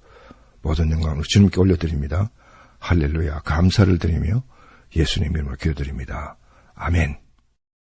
모든 영광을 주님께 올려드립니다. 할렐루야. 감사를 드리며 예수님 이름으로 기도드립니다. 아멘.